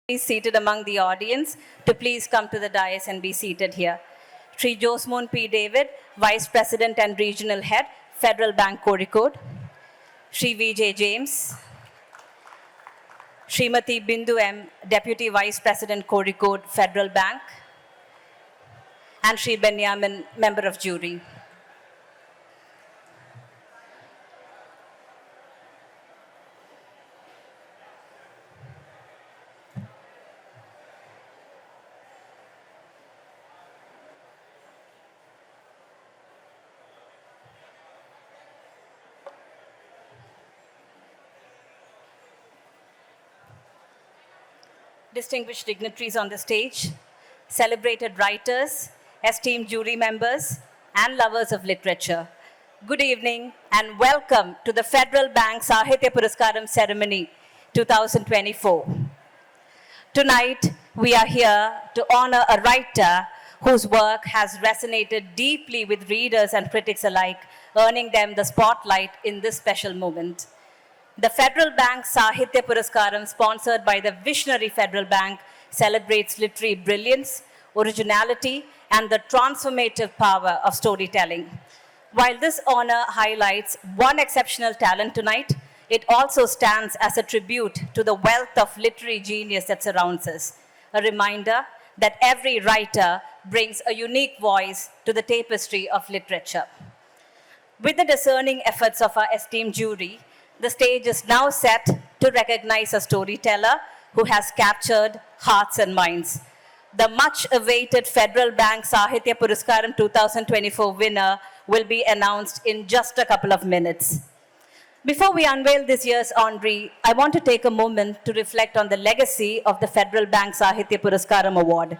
Please seated among the audience to please come to the dais and be seated here. Sri Josmon P. David, Vice President and Regional Head, Federal Bank Kozhikode. Sri V.J. James. Srimati Bindu M., Deputy Vice President Kozhikode, Federal Bank. And Sri Benyamin, Member of Jury. Distinguished dignitaries on the stage, celebrated writers, esteemed jury members, and lovers of literature. Good evening and welcome to the Federal Bank Sahitya Puraskaram Ceremony 2024. Tonight, we are here to honor a writer whose work has resonated deeply with readers and critics alike, earning them the spotlight in this special moment. The Federal Bank Sahitya Puraskaram, sponsored by the Visionary Federal Bank, celebrates literary brilliance, originality, and the transformative power of storytelling. While this honor highlights one exceptional talent tonight, it also stands as a tribute to the wealth of literary genius that surrounds us, a reminder that every writer brings a unique voice to the tapestry of literature. With the discerning efforts of our esteemed jury, the stage is now set to recognize a storyteller who has captured hearts and minds. The much-awaited Federal Bank Sahitya Puraskaram 2024 winner will be announced in just a couple of minutes. Before we unveil this year's honoree, I want to take a moment to reflect on the legacy of the Federal Bank Sahitya Puraskaram Award.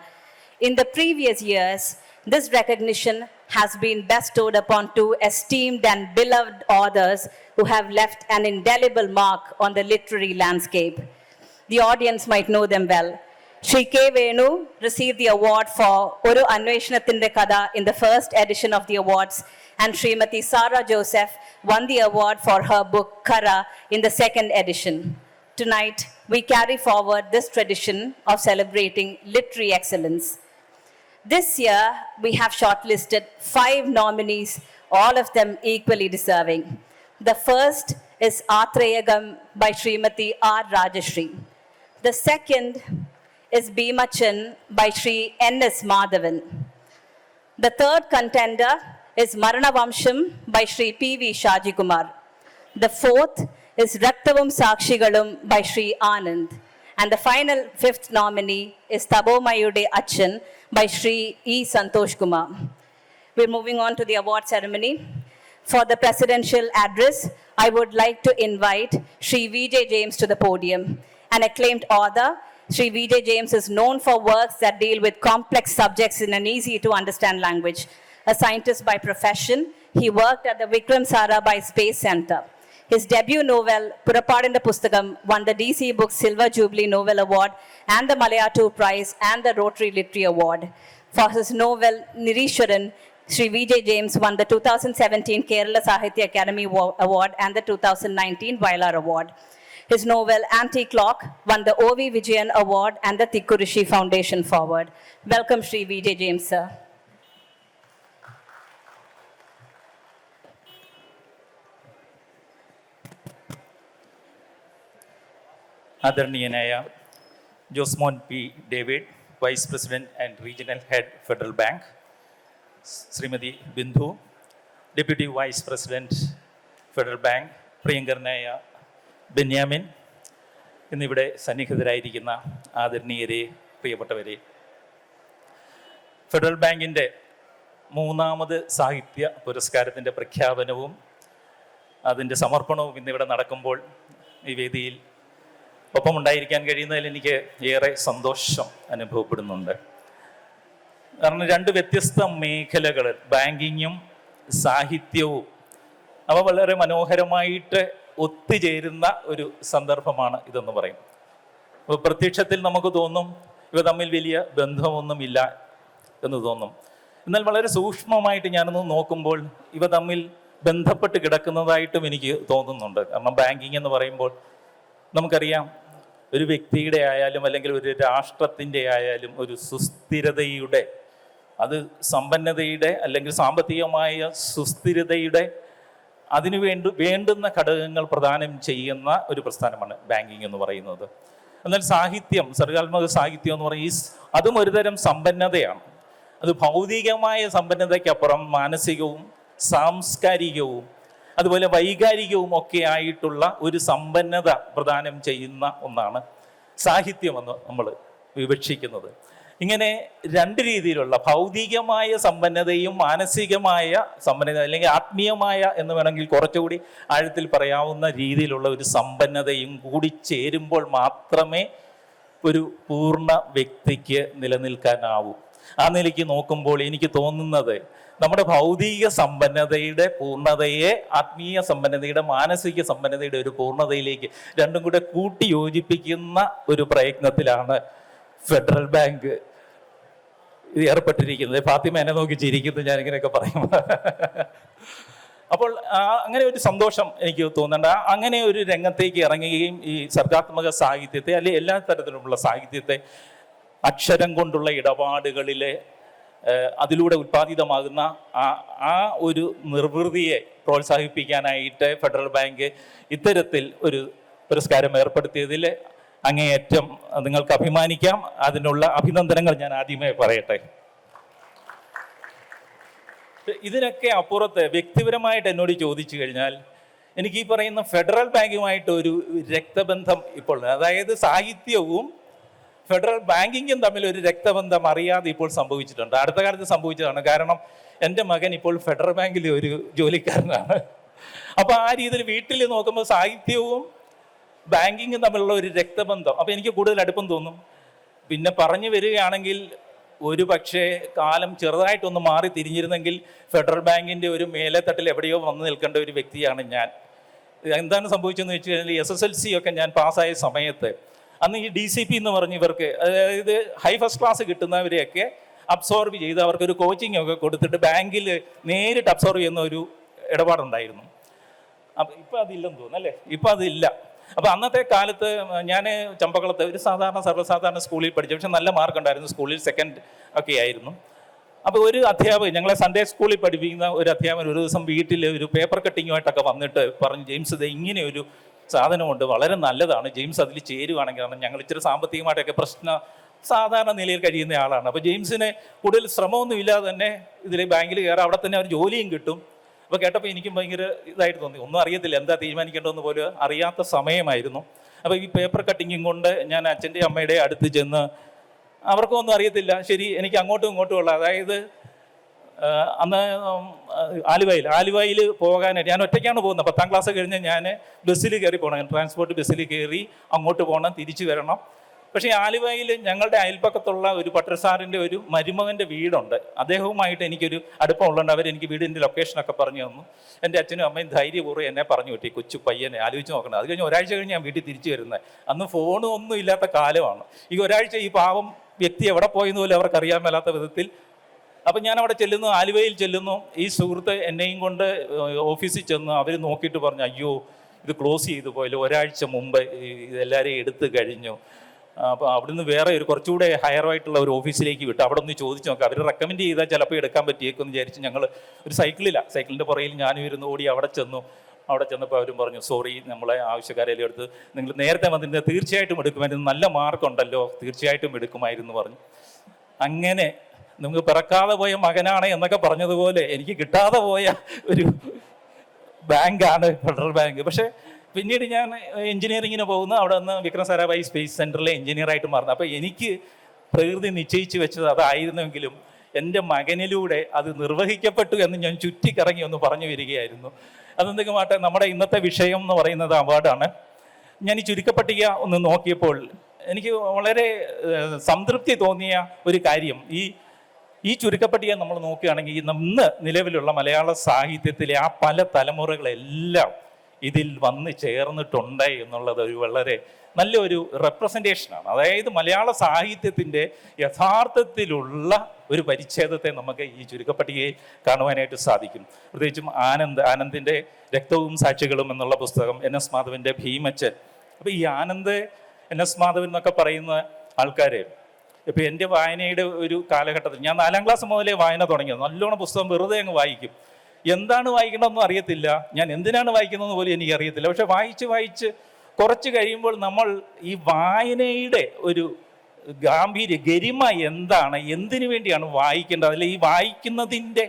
In the previous years, this recognition has been bestowed upon two esteemed and beloved authors who have left an indelible mark on the literary landscape. The audience might know them well. Sri K. Venu received the award for Oru Anveshanathinte Katha in the first edition of the awards, and Srimati Sarah Joseph won the award for her book Kara in the second edition. Tonight, we carry forward this tradition of celebrating literary excellence. This year, we have shortlisted 5 nominees, all of them equally deserving. The first is Athreyagam by Srimati R. Rajashri. The second is Bhimachan by Sri N.S. Madhavan. The third contender is Maranavamsham by Sri P.V. Shaji Kumar. The fourth is Raktavum Sakshigalum by Sri Anand. And the final 5th nominee is Tabomayude Achan by Sri E. Santosh Kumar. We're moving on to the award ceremony. For the presidential address, I would like to invite Sri V.J. James to the podium. An acclaimed author, Sri V.J. James is known for works that deal with complex subjects in an easy-to-understand language. A scientist by profession, he worked at the Vikram Sarabhai Space Center. His debut novel, Purapadinda Pustakam, won the DC Books Silver Jubilee Novel Award and the Malayatu Prize and the Rotary Literary Award. For his novel, Nirishwaran, Sri V.J. James won the 2017 Kerala Sahitya Academy Award and the 2019 Vailar Award. His novel, Anti-Clock, won the O.V. Vijayan Award and the Thikkurishi Foundation Forward. Welcome, Sri V.J. James, sir. ആദരണീയനായ Josemon P David, vice president and regional head Federal Bank, Shrimati Bindu, deputy vice president Federal Bank, പ്രിയങ്കരനായ ബെന്യാമിൻ എന്നിവിടെ സന്നിഹിതരായിരിക്കുന്ന ആദരണീയരെ, പ്രിയപ്പെട്ടവരെ, federal ബാങ്കിൻ്റെ 3ാമത് സാഹിത്യ പുരസ്കാരത്തിൻ്റെ പ്രഖ്യാപനവും അതിൻ്റെ സമർപ്പണവും ഇന്നിവിടെ നടക്കുമ്പോൾ ഈ വേദിയിൽ ഒപ്പമുണ്ടായിരിക്കാൻ കഴിയുന്നതിൽ എനിക്ക് ഏറെ സന്തോഷം അനുഭവപ്പെടുന്നുണ്ട്. കാരണം 2 വ്യത്യസ്ത മേഖലകൾ, ബാങ്കിങ്ങും സാഹിത്യവും, അവ വളരെ മനോഹരമായിട്ട് ഒത്തുചേരുന്ന ഒരു സന്ദർഭമാണ് ഇതെന്ന് പറയും. അപ്പോൾ പ്രത്യക്ഷത്തിൽ നമുക്ക് തോന്നും ഇവ തമ്മിൽ വലിയ ബന്ധമൊന്നുമില്ല എന്ന് തോന്നും. എന്നാൽ വളരെ സൂക്ഷ്മമായിട്ട് ഞാനൊന്ന് നോക്കുമ്പോൾ ഇവ തമ്മിൽ ബന്ധപ്പെട്ട് കിടക്കുന്നതായിട്ടും എനിക്ക് തോന്നുന്നുണ്ട്. കാരണം ബാങ്കിങ് എന്ന് പറയുമ്പോൾ നമുക്കറിയാം ഒരു വ്യക്തിയുടെ ആയാലും അല്ലെങ്കിൽ ഒരു രാഷ്ട്രത്തിൻ്റെ ആയാലും ഒരു സുസ്ഥിരതയുടെ, അത് സമ്പന്നതയുടെ അല്ലെങ്കിൽ സാമ്പത്തികമായ സുസ്ഥിരതയുടെ അതിനു വേണ്ടുന്ന ഘടകങ്ങൾ പ്രദാനം ചെയ്യുന്ന ഒരു പ്രസ്ഥാനമാണ് ബാങ്കിങ് എന്ന് പറയുന്നത്. എന്നാൽ സാഹിത്യം, സർഗാത്മക സാഹിത്യം എന്ന് പറയുന്നത് അതും ഒരുതരം സമ്പന്നതയാണ്. അത് ഭൗതികമായ സമ്പന്നതയ്ക്കപ്പുറം മാനസികവും സാംസ്കാരികവും അതുപോലെ വൈകാരികവും ഒക്കെ ആയിട്ടുള്ള ഒരു സമ്പന്നത പ്രദാനം ചെയ്യുന്ന ഒന്നാണ് സാഹിത്യമെന്ന് നമ്മൾ വിവക്ഷിക്കുന്നത്. ഇങ്ങനെ രണ്ട് രീതിയിലുള്ള ഭൗതികമായ സമ്പന്നതയും മാനസികമായ സമ്പന്നത അല്ലെങ്കിൽ ആത്മീയമായ എന്ന് വേണമെങ്കിൽ കുറച്ചുകൂടി ആഴത്തിൽ പറയാവുന്ന രീതിയിലുള്ള ഒരു സമ്പന്നതയും കൂടി ചേരുമ്പോൾ മാത്രമേ ഒരു പൂർണ്ണ വ്യക്തിക്ക് നിലനിൽക്കാനാവൂ. ആ നിലയ്ക്ക് നോക്കുമ്പോൾ എനിക്ക് തോന്നുന്നത് നമ്മുടെ ഭൗതിക സമ്പന്നതയുടെ പൂർണ്ണതയെ ആത്മീയ സമ്പന്നതയുടെ മാനസിക സമ്പന്നതയുടെ ഒരു പൂർണ്ണതയിലേക്ക് രണ്ടും കൂടെ കൂട്ടി യോജിപ്പിക്കുന്ന ഒരു പ്രയത്നത്തിലാണ് ഫെഡറൽ ബാങ്ക് ഏർപ്പെട്ടിരിക്കുന്നത്. ഫാത്തിമ എന്നെ നോക്കി ചിരിക്കുന്നു ഞാനിങ്ങനെയൊക്കെ പറയും. അപ്പോൾ അങ്ങനെ ഒരു സന്തോഷം എനിക്ക് തോന്നുന്നുണ്ട്. അങ്ങനെ ഒരു രംഗത്തേക്ക് ഇറങ്ങുകയും ഈ സർഗാത്മക സാഹിത്യത്തെ അല്ലെങ്കിൽ എല്ലാ തരത്തിലുമുള്ള സാഹിത്യത്തെ അക്ഷരം കൊണ്ടുള്ള ഇടപാടുകളിലെ അതിലൂടെ ഉത്പാദിതമാകുന്ന ആ ഒരു നിർവൃതിയെ പ്രോത്സാഹിപ്പിക്കാനായിട്ട് ഫെഡറൽ ബാങ്ക് ഇത്തരത്തിൽ ഒരു പുരസ്കാരം ഏർപ്പെടുത്തിയതിൽ അങ്ങേയറ്റം നിങ്ങൾക്ക് അഭിമാനിക്കാം. അതിനുള്ള അഭിനന്ദനങ്ങൾ ഞാൻ ആദ്യമേ പറയട്ടെ. ഇതിനൊക്കെ അപ്പുറത്ത് വ്യക്തിപരമായിട്ട് എന്നോട് ചോദിച്ചു കഴിഞ്ഞാൽ എനിക്ക് ഈ പറയുന്ന ഫെഡറൽ ബാങ്കുമായിട്ട് ഒരു രക്തബന്ധം ഇപ്പോൾ, അതായത് സാഹിത്യവും ഫെഡറൽ ബാങ്കിങ്ങും തമ്മിൽ ഒരു രക്തബന്ധം അറിയാതെ ഇപ്പോൾ സംഭവിച്ചിട്ടുണ്ട്. അടുത്ത കാലത്ത് സംഭവിച്ചതാണ്. കാരണം എൻ്റെ മകൻ ഇപ്പോൾ ഫെഡറൽ ബാങ്കിൽ ഒരു ജോലിക്കാരനാണ്. അപ്പോൾ ആ രീതിയിൽ വീട്ടിൽ നോക്കുമ്പോൾ സാഹിത്യവും ബാങ്കിങ്ങും തമ്മിലുള്ള ഒരു രക്തബന്ധം അപ്പോൾ എനിക്ക് കൂടുതൽ അടുപ്പം തോന്നും. പിന്നെ പറഞ്ഞു വരികയാണെങ്കിൽ ഒരു പക്ഷേ കാലം ചെറുതായിട്ടൊന്ന് മാറി തിരിഞ്ഞിരുന്നെങ്കിൽ ഫെഡറൽ ബാങ്കിൻ്റെ ഒരു മേലെത്തട്ടിൽ എവിടെയോ വന്നു നിൽക്കേണ്ട ഒരു വ്യക്തിയാണ് ഞാൻ. എന്താണ് സംഭവിച്ചതെന്ന് വെച്ച് കഴിഞ്ഞാൽ SSLC ഒക്കെ ഞാൻ പാസ്സായ സമയത്ത് അന്ന് ഈ DCP എന്ന് പറഞ്ഞ് ഇവർക്ക്, അതായത് ഹൈ ഫസ്റ്റ് ക്ലാസ് കിട്ടുന്നവരെയൊക്കെ അബ്സോർബ് ചെയ്ത് അവർക്കൊരു കോച്ചിങ് ഒക്കെ കൊടുത്തിട്ട് ബാങ്കിൽ നേരിട്ട് അബ്സോർബ് ചെയ്യുന്ന ഒരു ഇടപാടുണ്ടായിരുന്നു. അപ്പം ഇപ്പം അതില്ലെന്ന് തോന്നുന്നു അല്ലേ? ഇപ്പം അതില്ല. അപ്പോൾ അന്നത്തെ കാലത്ത് ഞാൻ ചമ്പക്കുളത്ത് ഒരു സർവ്വസാധാരണ സ്കൂളിൽ പഠിച്ചു. പക്ഷെ നല്ല മാർക്ക് ഉണ്ടായിരുന്നു. സ്കൂളിൽ സെക്കൻഡ് ഒക്കെ ആയിരുന്നു. അപ്പോൾ ഒരു അധ്യാപകൻ, ഞങ്ങളെ സൺഡേ സ്കൂളിൽ പഠിപ്പിക്കുന്ന ഒരു അധ്യാപകൻ ഒരു ദിവസം വീട്ടിൽ ഒരു പേപ്പർ കട്ടിങ്ങുമായിട്ടൊക്കെ വന്നിട്ട് പറഞ്ഞു, ജെയിംസ് ഇത് ഇങ്ങനെ ഒരു സാധനമുണ്ട്, വളരെ നല്ലതാണ്, ജെയിംസ് അതിൽ ചേരുവാണെങ്കിൽ. കാരണം ഞങ്ങൾ ഇച്ചിരി സാമ്പത്തികമായിട്ടൊക്കെ സാധാരണ നിലയിൽ കഴിയുന്ന ആളാണ്. അപ്പോൾ ജെയിംസിന് കൂടുതൽ ശ്രമമൊന്നും ഇല്ലാതെ തന്നെ ഇതിൽ ബാങ്കിൽ കയറാം, അവിടെ തന്നെ ഒരു ജോലിയും കിട്ടും. അപ്പോൾ കേട്ടപ്പോൾ എനിക്കും ഭയങ്കര ഇതായിട്ട് തോന്നി. ഒന്നും അറിയത്തില്ല, എന്താ തീരുമാനിക്കേണ്ടതെന്ന് പോലും അറിയാത്ത സമയമായിരുന്നു. അപ്പോൾ ഈ പേപ്പർ കട്ടിങ്ങും കൊണ്ട് ഞാൻ അച്ഛൻ്റെ അമ്മയുടെ അടുത്ത് ചെന്ന്, അവർക്കും ഒന്നും അറിയത്തില്ല. ശരി, എനിക്ക് അങ്ങോട്ടും ഇങ്ങോട്ടും ഉള്ള, അതായത് അന്ന് ആലുവയിൽ പോകാനായിട്ട് ഞാൻ ഒറ്റയ്ക്കാണ് പോകുന്നത്. 10ാം ക്ലാസ് കഴിഞ്ഞ് ഞാൻ ബസ്സിൽ കയറി പോകണം, ട്രാൻസ്പോർട്ട് ബസ്സിൽ കയറി അങ്ങോട്ട് പോകണം, തിരിച്ചു വരണം. പക്ഷേ ആലുവയിൽ ഞങ്ങളുടെ അയൽപ്പക്കത്തുള്ള ഒരു പട്ടർസാറിൻ്റെ ഒരു മരുമകൻ്റെ വീടുണ്ട്. അദ്ദേഹവുമായിട്ട് എനിക്കൊരു അടുപ്പമുള്ളതുകൊണ്ട് അവരെനിക്ക് വീടിൻ്റെ ലൊക്കേഷനൊക്കെ പറഞ്ഞു തന്നു. എൻ്റെ അച്ഛനും അമ്മയും ധൈര്യപൂർവ്വം എന്നെ പറഞ്ഞു വിട്ടി, കൊച്ചു പയ്യനെ ആലോചിച്ച് നോക്കണം. അത് കഴിഞ്ഞ് ഒരാഴ്ച കഴിഞ്ഞ് ഞാൻ വീട്ടിൽ തിരിച്ചു വരുന്നത്. അന്ന് ഫോണും ഒന്നും ഇല്ലാത്ത കാലമാണ്. ഈ ഒരാഴ്ച ഈ പാവം വ്യക്തി എവിടെ പോയെന്ന് പോലും അവർക്ക് അറിയാൻ മേലാത്ത വിധത്തിൽ. അപ്പം ഞാൻ അവിടെ ചെല്ലുന്നു, ആലുവയിൽ ചെല്ലുന്നു. ഈ സുഹൃത്ത് എന്നെയും കൊണ്ട് ഓഫീസിൽ ചെന്ന് അവർ നോക്കിയിട്ട് പറഞ്ഞു, അയ്യോ ഇത് ക്ലോസ് ചെയ്തു പോയല്ലോ, ഒരാഴ്ച മുമ്പ് ഇതെല്ലാവരെയും എടുത്തു കഴിഞ്ഞു. അപ്പോൾ അവിടുന്ന് വേറെ ഒരു കുറച്ചുകൂടെ ഹയറായിട്ടുള്ള ഒരു ഓഫീസിലേക്ക് വിട്ടു. അവിടെ ഒന്ന് ചോദിച്ചു നോക്കാം, അവർ റെക്കമെൻഡ് ചെയ്താൽ ചിലപ്പോൾ എടുക്കാൻ പറ്റിയേക്കെന്ന് വിചാരിച്ച് ഞങ്ങൾ ഒരു സൈക്കിളിൻ്റെ പുറയിൽ ഞാനും ഇരുന്ന് ഓടി അവിടെ ചെന്നു. അവിടെ ചെന്നപ്പോൾ അവരും പറഞ്ഞു, സോറി, നമ്മളെ ആവശ്യക്കാരെല്ലാം എടുത്ത് നിങ്ങൾ നേരത്തെ വന്നിട്ട് തീർച്ചയായിട്ടും എടുക്കുമായിരുന്നു, നല്ല മാർക്കുണ്ടല്ലോ, തീർച്ചയായിട്ടും എടുക്കുമായിരുന്നു പറഞ്ഞു. അങ്ങനെ നമുക്ക് പിറക്കാതെ പോയ മകനാണ് എന്നൊക്കെ പറഞ്ഞതുപോലെ എനിക്ക് കിട്ടാതെ പോയ ഒരു ബാങ്കാണ് ഫെഡറൽ ബാങ്ക്. പക്ഷേ പിന്നീട് ഞാൻ എഞ്ചിനീയറിങ്ങിന് പോകുന്നു. അവിടെ നിന്ന് വിക്രം സാരാഭായി സ്പേസ് സെൻറ്ററിലെ എഞ്ചിനീയറായിട്ട് മാറുന്നു. അപ്പോൾ എനിക്ക് പ്രകൃതി നിശ്ചയിച്ച് വെച്ചത് അതായിരുന്നെങ്കിലും എൻ്റെ മകനിലൂടെ അത് നിർവഹിക്കപ്പെട്ടു എന്ന് ഞാൻ ചുറ്റിക്കറങ്ങി ഒന്ന് പറഞ്ഞു വരികയായിരുന്നു. അതെന്തൊക്കെയാട്ടെ, നമ്മുടെ ഇന്നത്തെ വിഷയം എന്ന് പറയുന്നത് അവാർഡാണ്. ഞാൻ ഈ ചുരുക്കപ്പട്ടിക ഒന്ന് നോക്കിയപ്പോൾ എനിക്ക് വളരെ സംതൃപ്തി തോന്നിയ ഒരു കാര്യം, ഈ ചുരുക്കപ്പട്ടിക നമ്മൾ നോക്കുകയാണെങ്കിൽ ഇന്ന് നിലവിലുള്ള മലയാള സാഹിത്യത്തിലെ ആ പല തലമുറകളെല്ലാം ഇതിൽ വന്ന് ചേർന്നിട്ടുണ്ട് എന്നുള്ളത് ഒരു വളരെ നല്ലൊരു റെപ്രസെൻറ്റേഷനാണ്. അതായത് മലയാള സാഹിത്യത്തിൻ്റെ യഥാർത്ഥത്തിലുള്ള ഒരു പരിച്ഛേദത്തെ നമുക്ക് ഈ ചുരുക്കപ്പട്ടികയിൽ കാണുവാനായിട്ട് സാധിക്കും. പ്രത്യേകിച്ചും ആനന്ദിൻ്റെ രക്തവും സാക്ഷികളും എന്നുള്ള പുസ്തകം, NS മാധവൻ്റെ ഭീമച്ചൻ. അപ്പോൾ ഈ ആനന്ദ് NS മാധവൻ എന്നൊക്കെ പറയുന്ന ആൾക്കാർ, ഇപ്പം എൻ്റെ വായനയുടെ ഒരു കാലഘട്ടത്തിൽ ഞാൻ 4ാം ക്ലാസ് മുതലേ വായന തുടങ്ങിയത്. നല്ലോണം പുസ്തകം വെറുതെ അങ്ങ് വായിക്കും. എന്താണ് വായിക്കണമെന്നും അറിയത്തില്ല, ഞാൻ എന്തിനാണ് വായിക്കുന്നതെന്ന് പോലും എനിക്കറിയത്തില്ല. പക്ഷെ വായിച്ച് കുറച്ച് കഴിയുമ്പോൾ നമ്മൾ ഈ വായനയുടെ ഒരു ഗരിമ എന്താണ്, എന്തിനു വേണ്ടിയാണ് വായിക്കേണ്ടത്, അല്ലെങ്കിൽ ഈ വായിക്കുന്നതിൻ്റെ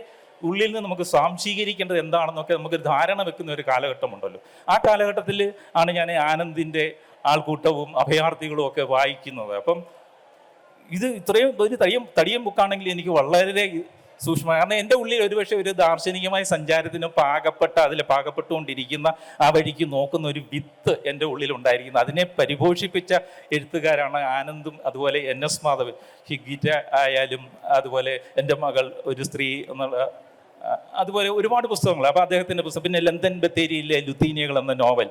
ഉള്ളിൽ നിന്ന് നമുക്ക് സ്വാംശീകരിക്കേണ്ടത് എന്താണെന്നൊക്കെ നമുക്ക് ധാരണ വെക്കുന്ന ഒരു കാലഘട്ടമുണ്ടല്ലോ. ആ കാലഘട്ടത്തിൽ ആണ് ഞാൻ ആനന്ദിൻ്റെ ആൾക്കൂട്ടവും അഭയാർത്ഥികളും ഒക്കെ വായിക്കുന്നത്. അപ്പം ഇത് ഇത്രയും ഒരു തടിയം ബുക്കാണെങ്കിൽ എനിക്ക് വളരെ സൂക്ഷ്മ, കാരണം എൻ്റെ ഉള്ളിൽ ഒരുപക്ഷെ ഒരു ദാർശനികമായ സഞ്ചാരത്തിന് പാകപ്പെട്ടുകൊണ്ടിരിക്കുന്ന ആ വഴിക്ക് നോക്കുന്ന ഒരു വിത്ത് എൻ്റെ ഉള്ളിലുണ്ടായിരിക്കുന്നത്. അതിനെ പരിപോഷിപ്പിച്ച എഴുത്തുകാരാണ് ആനന്ദും അതുപോലെ NS മാധവൻ. ഹിഗിറ്റ ആയാലും അതുപോലെ എൻ്റെ മകൾ ഒരു സ്ത്രീ എന്നുള്ള, അതുപോലെ ഒരുപാട് പുസ്തകങ്ങൾ. അപ്പോൾ അദ്ദേഹത്തിൻ്റെ പുസ്തകം, പിന്നെ ലണ്ടൻ ബത്തേരിയിലെ ലുത്തീനിയകൾ എന്ന നോവൽ,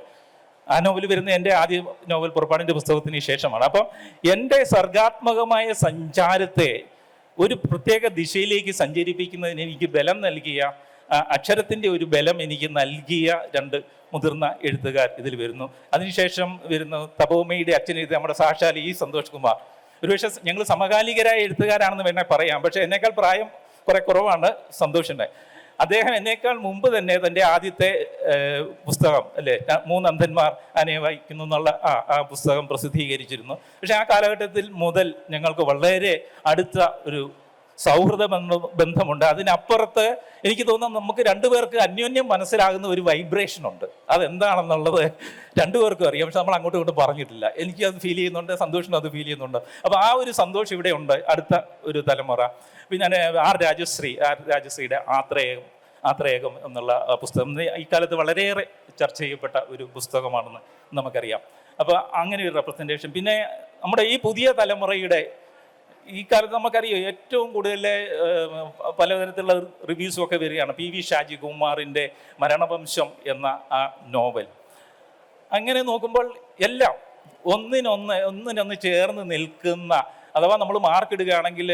ആ നോവൽ വരുന്ന എൻ്റെ ആദ്യ നോവൽ പുറപ്പാടിൻ്റെ പുസ്തകത്തിന് ശേഷമാണ്. അപ്പം എൻ്റെ സർഗാത്മകമായ സഞ്ചാരത്തെ ഒരു പ്രത്യേക ദിശയിലേക്ക് സഞ്ചരിപ്പിക്കുന്നതിന് എനിക്ക് ബലം നൽകിയ, അക്ഷരത്തിൻ്റെ ഒരു ബലം എനിക്ക് നൽകിയ 2 മുതിർന്ന എഴുത്തുകാർ ഇതിൽ വരുന്നു. അതിനുശേഷം വരുന്നു തപോമയുടെ അച്ഛൻ എഴുതിയ നമ്മുടെ സാക്ഷാൽ E സന്തോഷ് കുമാർ. ഒരുപക്ഷെ ഞങ്ങൾ സമകാലികരായ എഴുത്തുകാരാണെന്ന് വേണേൽ പറയാം, പക്ഷേ എന്നേക്കാൾ പ്രായം കുറെ കുറവാണ് സന്തോഷിൻ്റെ. അദ്ദേഹം എന്നേക്കാൾ മുമ്പ് തന്നെ തൻ്റെ ആദ്യത്തെ പുസ്തകം അല്ലേ 3 അന്ധന്മാർ ആനയെ വായിക്കുന്നു എന്നുള്ള ആ പുസ്തകം പ്രസിദ്ധീകരിച്ചിരുന്നു. പക്ഷെ ആ കാലഘട്ടത്തിൽ മുതൽ ഞങ്ങൾക്ക് വളരെ അടുത്ത ഒരു സൗഹൃദ ബന്ധമുണ്ട്. അതിനപ്പുറത്ത് എനിക്ക് തോന്നുന്നു നമുക്ക് 2 പേർക്ക് അന്യോന്യം മനസ്സിലാകുന്ന ഒരു വൈബ്രേഷൻ ഉണ്ട്. അതെന്താണെന്നുള്ളത് 2 പേർക്കും അറിയാം, പക്ഷെ നമ്മൾ അങ്ങോട്ടും ഇങ്ങോട്ടും പറഞ്ഞിട്ടില്ല. എനിക്കത് ഫീൽ ചെയ്യുന്നുണ്ട്, സന്തോഷിനും അത് ഫീൽ ചെയ്യുന്നുണ്ട്. അപ്പോൾ ആ ഒരു സന്തോഷം ഇവിടെ ഉണ്ട്. അടുത്ത ഒരു തലമുറ പിന്നെ ആർ രാജശ്രീയുടെ ആത്രേയകം എന്നുള്ള പുസ്തകം ഇക്കാലത്ത് വളരെയേറെ ചർച്ച ചെയ്യപ്പെട്ട ഒരു പുസ്തകമാണെന്ന് നമുക്കറിയാം. അപ്പോൾ അങ്ങനെ ഒരു റെപ്രസെൻറ്റേഷൻ. പിന്നെ നമ്മുടെ ഈ പുതിയ തലമുറയുടെ ഈ കാലത്ത് നമുക്കറിയാം ഏറ്റവും കൂടുതൽ പലതരത്തിലുള്ള റിവ്യൂസും ഒക്കെ വരികയാണ്. PV ഷാജികുമാറിൻ്റെ മരണവംശം എന്ന ആ നോവൽ. അങ്ങനെ നോക്കുമ്പോൾ എല്ലാം ഒന്നിനൊന്ന് ചേർന്ന് നിൽക്കുന്ന, അഥവാ നമ്മൾ മാർക്കിടുകയാണെങ്കിൽ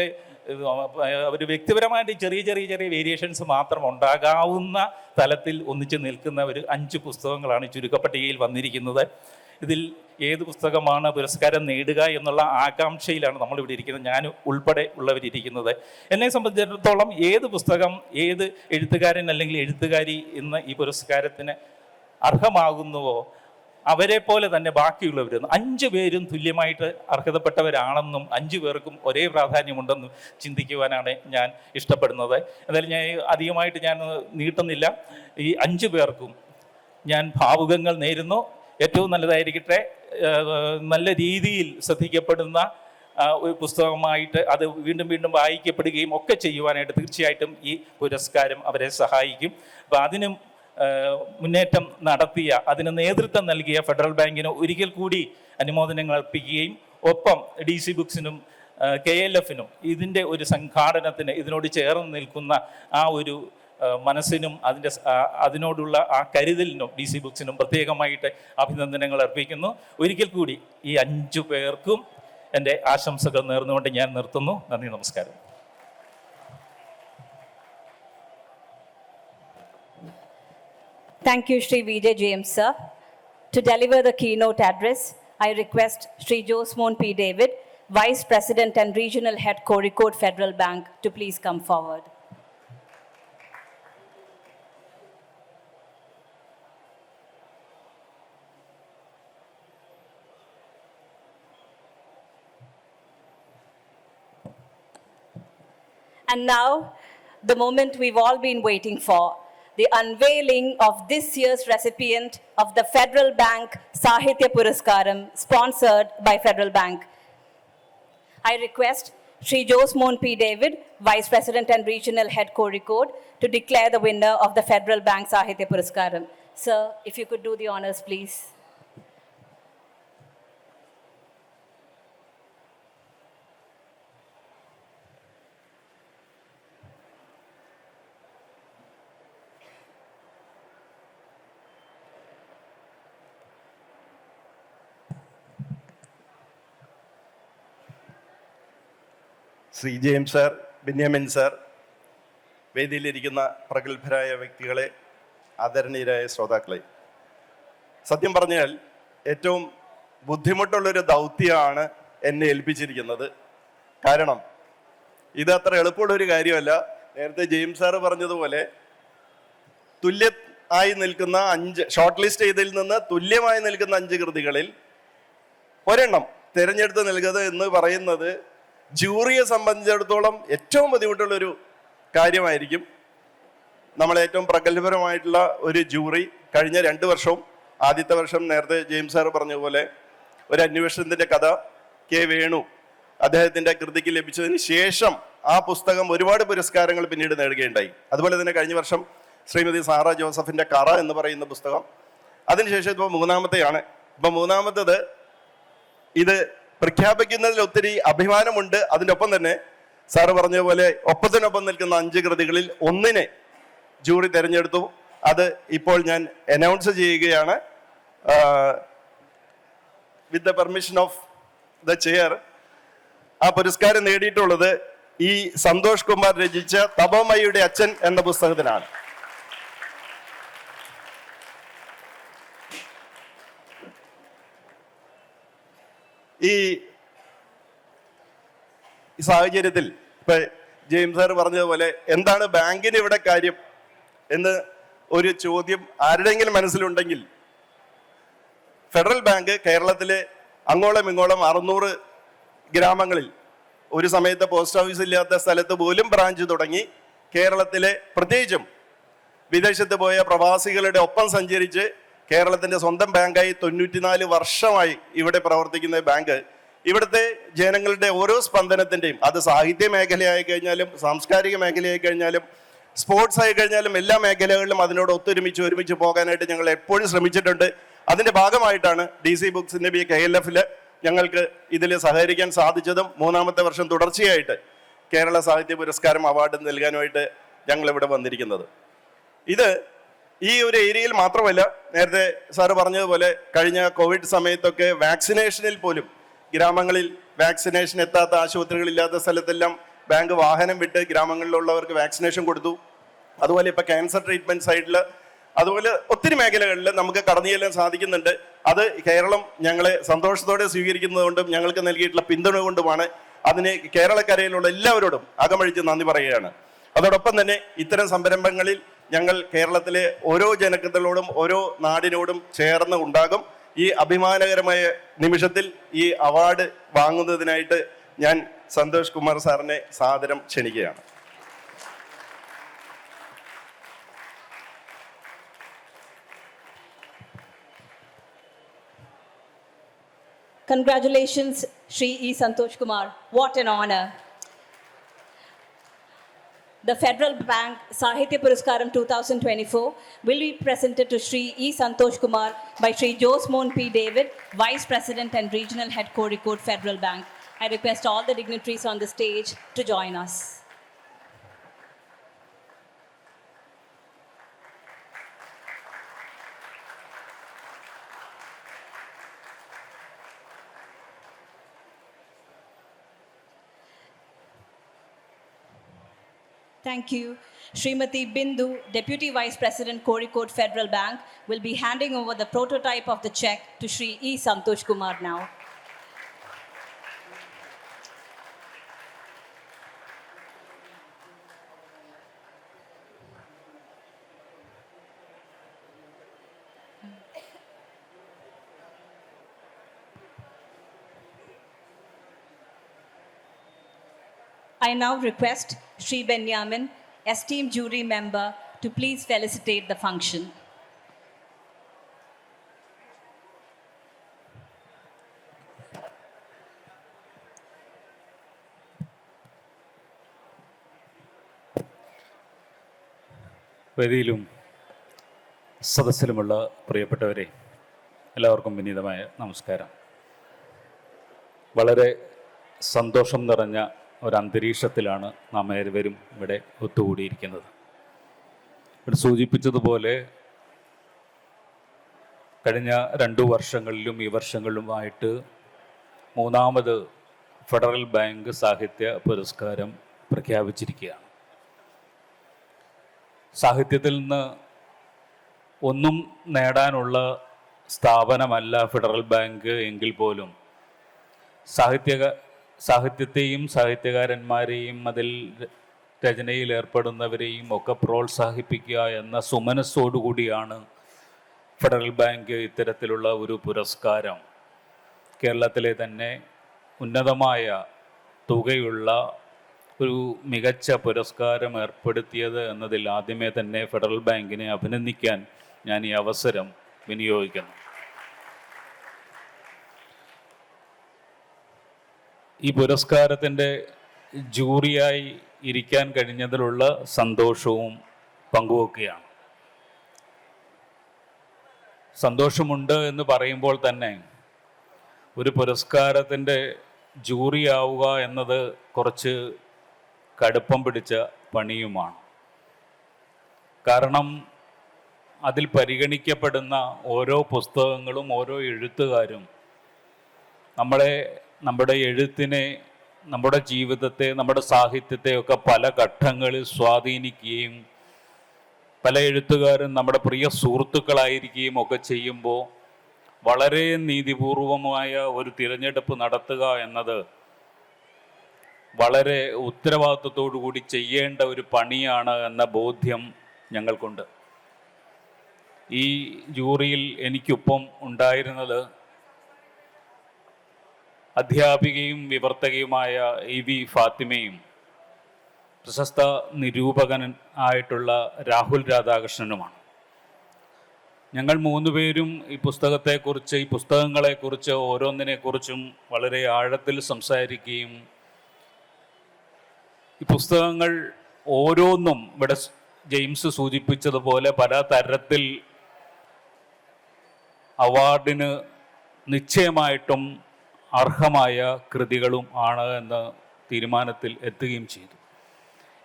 ഒരു വ്യക്തിപരമായിട്ട് ചെറിയ വേരിയേഷൻസ് മാത്രം ഉണ്ടാകാവുന്ന തലത്തിൽ ഒന്നിച്ച് നിൽക്കുന്ന ഒരു 5 പുസ്തകങ്ങളാണ് ചുരുക്കപ്പട്ടികയിൽ വന്നിരിക്കുന്നത്. ഇതിൽ ഏത് പുസ്തകമാണ് പുരസ്കാരം നേടുക എന്നുള്ള ആകാംക്ഷയിലാണ് നമ്മളിവിടെ ഇരിക്കുന്നത്, ഞാൻ ഉൾപ്പെടെ ഉള്ളവരിയ്ക്കുന്നത്. എന്നെ സംബന്ധിച്ചിടത്തോളം ഏത് പുസ്തകം, ഏത് എഴുത്തുകാരൻ അല്ലെങ്കിൽ എഴുത്തുകാരി ഇന്ന് ഈ പുരസ്കാരത്തിന് അർഹമാകുന്നുവോ അവരെ പോലെ തന്നെ ബാക്കിയുള്ളവർ 5 പേരും തുല്യമായിട്ട് അർഹതപ്പെട്ടവരാണെന്നും 5 പേർക്കും ഒരേ പ്രാധാന്യമുണ്ടെന്നും ചിന്തിക്കുവാനാണ് ഞാൻ ഇഷ്ടപ്പെടുന്നത്. എന്തായാലും ഞാൻ അധികമായിട്ട് ഞാൻ നീട്ടുന്നില്ല. ഈ 5 പേർക്കും ഞാൻ ഭാവുകങ്ങൾ നേരുന്നു. ഏറ്റവും നല്ലതായിരിക്കട്ടെ. നല്ല രീതിയിൽ ശ്രദ്ധിക്കപ്പെടുന്ന ഒരു പുസ്തകമായിട്ട് അത് വീണ്ടും വായിക്കപ്പെടുകയും ഒക്കെ ചെയ്യുവാനായിട്ട് തീർച്ചയായിട്ടും ഈ പുരസ്കാരം അവരെ സഹായിക്കും. അപ്പോൾ അതിനും മുന്നേറ്റം നടത്തിയ, അതിന് നേതൃത്വം നൽകിയ ഫെഡറൽ ബാങ്കിന് ഒരിക്കൽ കൂടി അനുമോദനങ്ങൾ അർപ്പിക്കുകയും ഒപ്പം DC ബുക്സിനും KLFനും ഇതിൻ്റെ ഒരു സംഘാടനത്തിന് ഇതിനോട് ചേർന്ന് നിൽക്കുന്ന ആ ഒരു മനസ്സിനും അതിനോടുള്ള ആ കരുതലിനും DC ബുക്സിനും പ്രത്യേകമായിട്ട് അഭിനന്ദനങ്ങൾ അർപ്പിക്കുന്നു. ഒരിക്കൽ കൂടി ഈ 5 പേർക്കും എൻ്റെ ആശംസകൾ നേർന്നുകൊണ്ട് ഞാൻ നിർത്തുന്നു. നന്ദി, നമസ്കാരം. Thank you, Shri Vijay James, sir. To deliver the keynote address, I request Shri Josmon P. David, Vice President and Regional Head, Kozhikode Federal Bank, to please come forward. And now, the moment we've all been waiting for, the unveiling of this year's recipient of the Federal Bank Sahitya Puraskaram, sponsored by Federal Bank. I request Shri Josmon P. David, Vice President and Regional Head, Kozhikode, to declare the winner of the Federal Bank Sahitya Puraskaram. Sir, if you could do the honors, please. Shri James sir, Benyamin sir, വേദിയിലിരിക്കുന്ന പ്രഗത്ഭരായ വ്യക്തികളെ, ആദരണീയരായ ശ്രോതാക്കളെ, സത്യം പറഞ്ഞാൽ ഏറ്റവും ബുദ്ധിമുട്ടുള്ളൊരു ദൗത്യമാണ് എന്നെ ഏൽപ്പിച്ചിരിക്കുന്നത്. കാരണം ഇത് അത്ര എളുപ്പമുള്ളൊരു കാര്യമല്ല. നേരത്തെ ജെയിംസ് സാറ് പറഞ്ഞതുപോലെ തുല്യമായി നിൽക്കുന്ന 5 ഷോർട്ട് ലിസ്റ്റ് ചെയ്തതിൽ നിന്ന് തുല്യമായി നിൽക്കുന്ന 5 കൃതികളിൽ ഒരെണ്ണം തിരഞ്ഞെടുത്ത് നൽകുക എന്ന് പറയുന്നത് ജൂറിയെ സംബന്ധിച്ചിടത്തോളം ഏറ്റവും ബുദ്ധിമുട്ടുള്ളൊരു കാര്യമായിരിക്കും. നമ്മളേറ്റവും പ്രഗത്ഭരമായിട്ടുള്ള ഒരു ജൂറി കഴിഞ്ഞ 2 വർഷവും, ആദ്യത്തെ വർഷം നേരത്തെ ജെയിംസ് സാറ് പറഞ്ഞ പോലെ ഒരു അന്വേഷണത്തിൻ്റെ കഥ കെ വേണു അദ്ദേഹത്തിൻ്റെ കൃതിക്ക് ലഭിച്ചതിന് ശേഷം ആ പുസ്തകം ഒരുപാട് പുരസ്കാരങ്ങൾ പിന്നീട് നേടുകയുണ്ടായി. അതുപോലെ തന്നെ കഴിഞ്ഞ വർഷം ശ്രീമതി സാറ ജോസഫിൻ്റെ കറ എന്ന് പറയുന്ന പുസ്തകം, അതിനുശേഷം ഇപ്പോൾ 3ാമത്തെയാണ്. ഇപ്പം 3ാമത്തത് ഇത് പ്രഖ്യാപിക്കുന്നതിൽ ഒത്തിരി അഭിമാനമുണ്ട്. അതിൻ്റെ ഒപ്പം തന്നെ സാറ് പറഞ്ഞ പോലെ ഒപ്പത്തിനൊപ്പം നിൽക്കുന്ന 5 കൃതികളിൽ ഒന്നിനെ ജൂറി തിരഞ്ഞെടുത്തു. അത് ഇപ്പോൾ ഞാൻ അനൗൺസ് ചെയ്യുകയാണ്. With the permission of the chair, ആ പുരസ്കാരം നേടിയിട്ടുള്ളത് ഈ സന്തോഷ് കുമാർ രചിച്ച തപോമയുടെ അച്ഛൻ എന്ന പുസ്തകത്തിനാണ്. ഈ സാഹചര്യത്തിൽ ഇപ്പൊ ജെയിംസ് സാർ പറഞ്ഞതുപോലെ എന്താണ് ബാങ്കിന് ഇവിടെ കാര്യം എന്ന് ഒരു ചോദ്യം ആരുടെയെങ്കിലും മനസ്സിലുണ്ടെങ്കിൽ, ഫെഡറൽ ബാങ്ക് കേരളത്തിലെ അങ്ങോളം ഇങ്ങോളം 600 ഗ്രാമങ്ങളിൽ, ഒരു സമയത്ത് പോസ്റ്റ് ഓഫീസ് ഇല്ലാത്ത സ്ഥലത്ത് പോലും ബ്രാഞ്ച് തുടങ്ങി കേരളത്തിലെ പ്രത്യേകിച്ചും വിദേശത്ത് പോയ പ്രവാസികളുടെ ഒപ്പം സഞ്ചരിച്ച് കേരളത്തിൻ്റെ സ്വന്തം ബാങ്കായി 94 വർഷമായി ഇവിടെ പ്രവർത്തിക്കുന്ന ബാങ്ക് ഇവിടുത്തെ ജനങ്ങളുടെ ഓരോ സ്പന്ദനത്തിൻ്റെയും, അത് സാഹിത്യ മേഖലയായി കഴിഞ്ഞാലും സാംസ്കാരിക മേഖലയായി കഴിഞ്ഞാലും സ്പോർട്സ് ആയി കഴിഞ്ഞാലും എല്ലാ മേഖലകളിലും അതിനോട് ഒരുമിച്ച് പോകാനായിട്ട് ഞങ്ങൾ എപ്പോഴും ശ്രമിച്ചിട്ടുണ്ട്. അതിൻ്റെ ഭാഗമായിട്ടാണ് DC ബുക്സിൻ്റെ KLF ഞങ്ങൾക്ക് ഇതിൽ സഹകരിക്കാൻ സാധിച്ചതും 3ാമത്തെ വർഷം തുടർച്ചയായിട്ട് കേരള സാഹിത്യ പുരസ്കാരം അവാർഡ് നൽകാനുമായിട്ട് ഞങ്ങളിവിടെ വന്നിരിക്കുന്നത്. ഇത് ഈ ഒരു ഏരിയയിൽ മാത്രമല്ല, നേരത്തെ സാറ് പറഞ്ഞതുപോലെ കഴിഞ്ഞ കോവിഡ് സമയത്തൊക്കെ വാക്സിനേഷനിൽ പോലും ഗ്രാമങ്ങളിൽ വാക്സിനേഷൻ എത്താത്ത, ആശുപത്രികളില്ലാത്ത സ്ഥലത്തെല്ലാം ബാങ്ക് വാഹനം വിട്ട് ഗ്രാമങ്ങളിലുള്ളവർക്ക് വാക്സിനേഷൻ കൊടുത്തു. അതുപോലെ ഇപ്പം ക്യാൻസർ ട്രീറ്റ്മെൻറ്റ് സൈഡിൽ, അതുപോലെ ഒത്തിരി മേഖലകളിൽ നമുക്ക് കടന്നു ചെല്ലാൻ സാധിക്കുന്നുണ്ട്. അത് കേരളം ഞങ്ങളെ സന്തോഷത്തോടെ സ്വീകരിക്കുന്നതുകൊണ്ടും ഞങ്ങൾക്ക് നൽകിയിട്ടുള്ള പിന്തുണ കൊണ്ടുമാണ്. അതിന് കേരളക്കരയിലുള്ള എല്ലാവരോടും അകമഴിച്ച് നന്ദി പറയുകയാണ്. അതോടൊപ്പം തന്നെ ഇത്തരം സംരംഭങ്ങളിൽ ഞങ്ങൾ കേരളത്തിലെ ഓരോ ജനങ്ങളോടും ഓരോ നാടിനോടും ചേർന്ന് ഉണ്ടാകും. ഈ അഭിമാനകരമായ നിമിഷത്തിൽ ഈ അവാർഡ് വാങ്ങുന്നതിനായിട്ട് ഞാൻ സന്തോഷ് കുമാർ സാറിനെ സാദരം ക്ഷണിക്കുകയാണ്. Congratulations, Shri E. Santosh Kumar. What an honor. The Federal Bank Sahitya Puraskaram 2024 will be presented to Shri E. Santosh Kumar by Shri Josmon P. David, Vice President and Regional Head Kozhikode Federal Bank. I request all the dignitaries on the stage to join us. Thank you. Srimati Bindu, Deputy Vice President, Kozhikode Federal Bank, will be handing over the prototype of the check to Shri E. Santosh Kumar now. I now request Shri Benyamin, esteemed jury member, to please felicitate the function. വേദിയിലും സദസ്സിലുമുള്ള പ്രിയപ്പെട്ടവരെ, എല്ലാവർക്കും വിനീതമായ നമസ്കാരം. വളരെ സന്തോഷം നിറഞ്ഞ ഒരന്തരീക്ഷത്തിലാണ് നാം ഏവരും ഇവിടെ ഒത്തുകൂടിയിരിക്കുന്നത്. ഇവിടെ സൂചിപ്പിച്ചതുപോലെ കഴിഞ്ഞ 2 വർഷങ്ങളിലും ഈ വർഷങ്ങളിലുമായിട്ട് 3ാമത് ഫെഡറൽ ബാങ്ക് സാഹിത്യ പുരസ്കാരം പ്രഖ്യാപിച്ചിരിക്കുകയാണ്. സാഹിത്യത്തിൽ നിന്ന് ഒന്നും നേടാനുള്ള സ്ഥാപനമല്ല ഫെഡറൽ ബാങ്ക് എങ്കിൽ പോലും സാഹിത്യത്തെയും സാഹിത്യകാരന്മാരെയും അതിൽ രചനയിൽ ഏർപ്പെടുന്നവരെയും ഒക്കെ പ്രോത്സാഹിപ്പിക്കുക എന്ന സുമനസ്സോടുകൂടിയാണ് ഫെഡറൽ ബാങ്ക് ഇത്തരത്തിലുള്ള ഒരു പുരസ്കാരം കേരളത്തിലെ തന്നെ ഉന്നതമായ തുകയുള്ള ഒരു മികച്ച പുരസ്കാരം ഏർപ്പെടുത്തിയത് എന്നതിൽ ആദ്യമേ തന്നെ ഫെഡറൽ ബാങ്കിനെ അഭിനന്ദിക്കാൻ ഞാൻ ഈ അവസരം വിനിയോഗിക്കുന്നു. ഈ പുരസ്കാരത്തിൻ്റെ ജൂറിയായി ഇരിക്കാൻ കഴിഞ്ഞതിലുള്ള സന്തോഷവും പങ്കുവെക്കുകയാണ്. സന്തോഷമുണ്ട് എന്ന് പറയുമ്പോൾ തന്നെ ഒരു പുരസ്കാരത്തിൻ്റെ ജൂറി ആവുക എന്നത് കുറച്ച് കടുപ്പം പിടിച്ച പണിയുമാണ്. കാരണം അതിൽ പരിഗണിക്കപ്പെടുന്ന ഓരോ പുസ്തകങ്ങളും ഓരോ എഴുത്തുകാരും നമ്മുടെ എഴുത്തിനെ, നമ്മുടെ ജീവിതത്തെ, നമ്മുടെ സാഹിത്യത്തെ ഒക്കെ പല ഘട്ടങ്ങളിൽ സ്വാധീനിക്കുകയും പല എഴുത്തുകാരും നമ്മുടെ പ്രിയ സുഹൃത്തുക്കളായിരിക്കുകയും ഒക്കെ ചെയ്യുമ്പോൾ വളരെ നീതിപൂർവമായ ഒരു തിരഞ്ഞെടുപ്പ് നടത്തുക എന്നത് വളരെ ഉത്തരവാദിത്വത്തോടു കൂടി ചെയ്യേണ്ട ഒരു പണിയാണ് എന്ന ബോധ്യം ഞങ്ങൾക്കുണ്ട്. ഈ ജൂറിയിൽ എനിക്കൊപ്പം ഉണ്ടായിരുന്നത് അധ്യാപികയും വിവർത്തകയുമായ EV ഫാത്തിമയും പ്രശസ്ത നിരൂപകൻ ആയിട്ടുള്ള രാഹുൽ രാധാകൃഷ്ണനുമാണ്. ഞങ്ങൾ മൂന്നുപേരും ഈ പുസ്തകത്തെക്കുറിച്ച്, ഈ പുസ്തകങ്ങളെക്കുറിച്ച് ഓരോന്നിനെക്കുറിച്ചും വളരെ ആഴത്തിൽ സംസാരിക്കുകയും ഈ പുസ്തകങ്ങൾ ഓരോന്നും ഇവിടെ ജെയിംസ് സൂചിപ്പിച്ചതുപോലെ പല തരത്തിൽ അവാർഡിന് നിശ്ചയമായിട്ടും അർഹമായ കൃതികളും ആണ് എന്ന തീരുമാനത്തിൽ എത്തുകയും ചെയ്തു.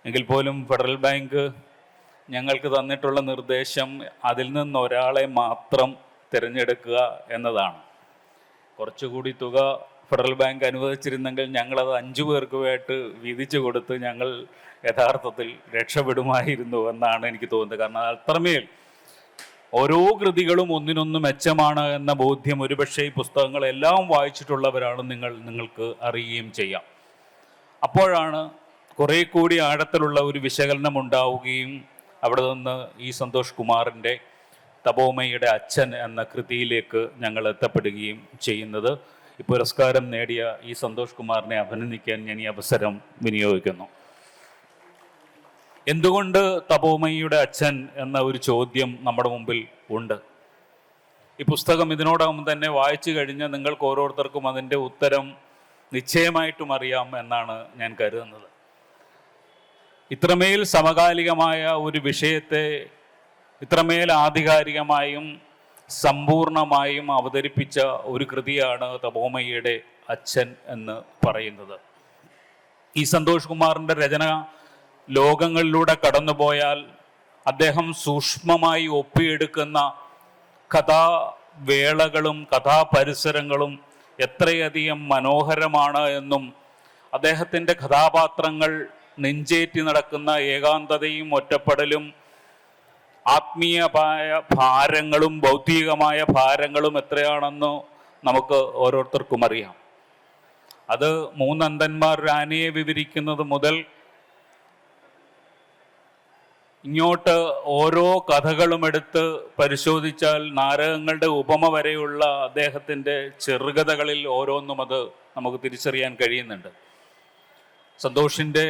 എങ്കിൽ പോലും ഫെഡറൽ ബാങ്ക് ഞങ്ങൾക്ക് തന്നിട്ടുള്ള നിർദ്ദേശം അതിൽ നിന്നൊരാളെ മാത്രം തിരഞ്ഞെടുക്കുക എന്നതാണ്. കുറച്ചുകൂടി തുക ഫെഡറൽ ബാങ്ക് അനുവദിച്ചിരുന്നെങ്കിൽ ഞങ്ങളത് 5 പേർക്കുമായിട്ട് വീതിച്ചു കൊടുത്ത് ഞങ്ങൾ യഥാർത്ഥത്തിൽ രക്ഷപ്പെടുമായിരുന്നു എന്നാണ് എനിക്ക് തോന്നുന്നത്. കാരണം അത്രമേൽ ഓരോ കൃതികളും ഒന്നിനൊന്ന് മെച്ചമാണ് എന്ന ബോധ്യം ഒരുപക്ഷെ ഈ പുസ്തകങ്ങളെല്ലാം വായിച്ചിട്ടുള്ളവരാണ് നിങ്ങൾക്ക് അറിയുകയും ചെയ്യാം. അപ്പോഴാണ് കുറേ കൂടി ആഴത്തിലുള്ള ഒരു വിശകലനം ഉണ്ടാവുകയും അവിടെ നിന്ന് ഈ സന്തോഷ് കുമാറിൻ്റെ തപോമയുടെ അച്ഛൻ എന്ന കൃതിയിലേക്ക് ഞങ്ങൾ എത്തപ്പെടുകയും ചെയ്യുന്നത്. ഈ പുരസ്കാരം നേടിയ ഈ സന്തോഷ് കുമാറിനെ അഭിനന്ദിക്കാൻ ഞാൻ ഈ അവസരം വിനിയോഗിക്കുന്നു. എന്തുകൊണ്ട് തപോമയുടെ അച്ഛൻ എന്ന ഒരു ചോദ്യം നമ്മുടെ മുമ്പിൽ ഉണ്ട്. ഈ പുസ്തകം ഇതിനോടകം തന്നെ വായിച്ചു കഴിഞ്ഞാൽ നിങ്ങൾക്ക് ഓരോരുത്തർക്കും അതിൻ്റെ ഉത്തരം നിശ്ചയമായിട്ടും അറിയാം എന്നാണ് ഞാൻ കരുതുന്നത്. ഇത്രമേൽ സമകാലികമായ ഒരു വിഷയത്തെ ഇത്രമേൽ ആധികാരികമായും സമ്പൂർണമായും അവതരിപ്പിച്ച ഒരു കൃതിയാണ് തപോമയുടെ അച്ഛൻ എന്ന് പറയുന്നത്. ഈ സന്തോഷ് കുമാറിൻ്റെ രചന ലോകങ്ങളിലൂടെ കടന്നുപോയാൽ അദ്ദേഹം സൂക്ഷ്മമായി ഒപ്പിയെടുക്കുന്ന കഥാവേളകളും കഥാപരിസരങ്ങളും എത്രയധികം മനോഹരമാണ് എന്നും അദ്ദേഹത്തിൻ്റെ കഥാപാത്രങ്ങൾ നെഞ്ചേറ്റി നടക്കുന്ന ഏകാന്തതയും ഒറ്റപ്പെടലും ആത്മീയമായ ഭാരങ്ങളും ഭൗതികമായ ഭാരങ്ങളും എത്രയാണെന്ന് നമുക്ക് ഓരോരുത്തർക്കും അറിയാം. അത് 3 അന്ധന്മാർ ആനയെ വിവരിക്കുന്നത് മുതൽ ഇങ്ങോട്ട് ഓരോ കഥകളും എടുത്ത് പരിശോധിച്ചാൽ നാരകങ്ങളുടെ ഉപമ വരെയുള്ള അദ്ദേഹത്തിൻ്റെ ചെറുകഥകളിൽ ഓരോന്നും അത് നമുക്ക് തിരിച്ചറിയാൻ കഴിയുന്നുണ്ട്. സന്തോഷിൻ്റെ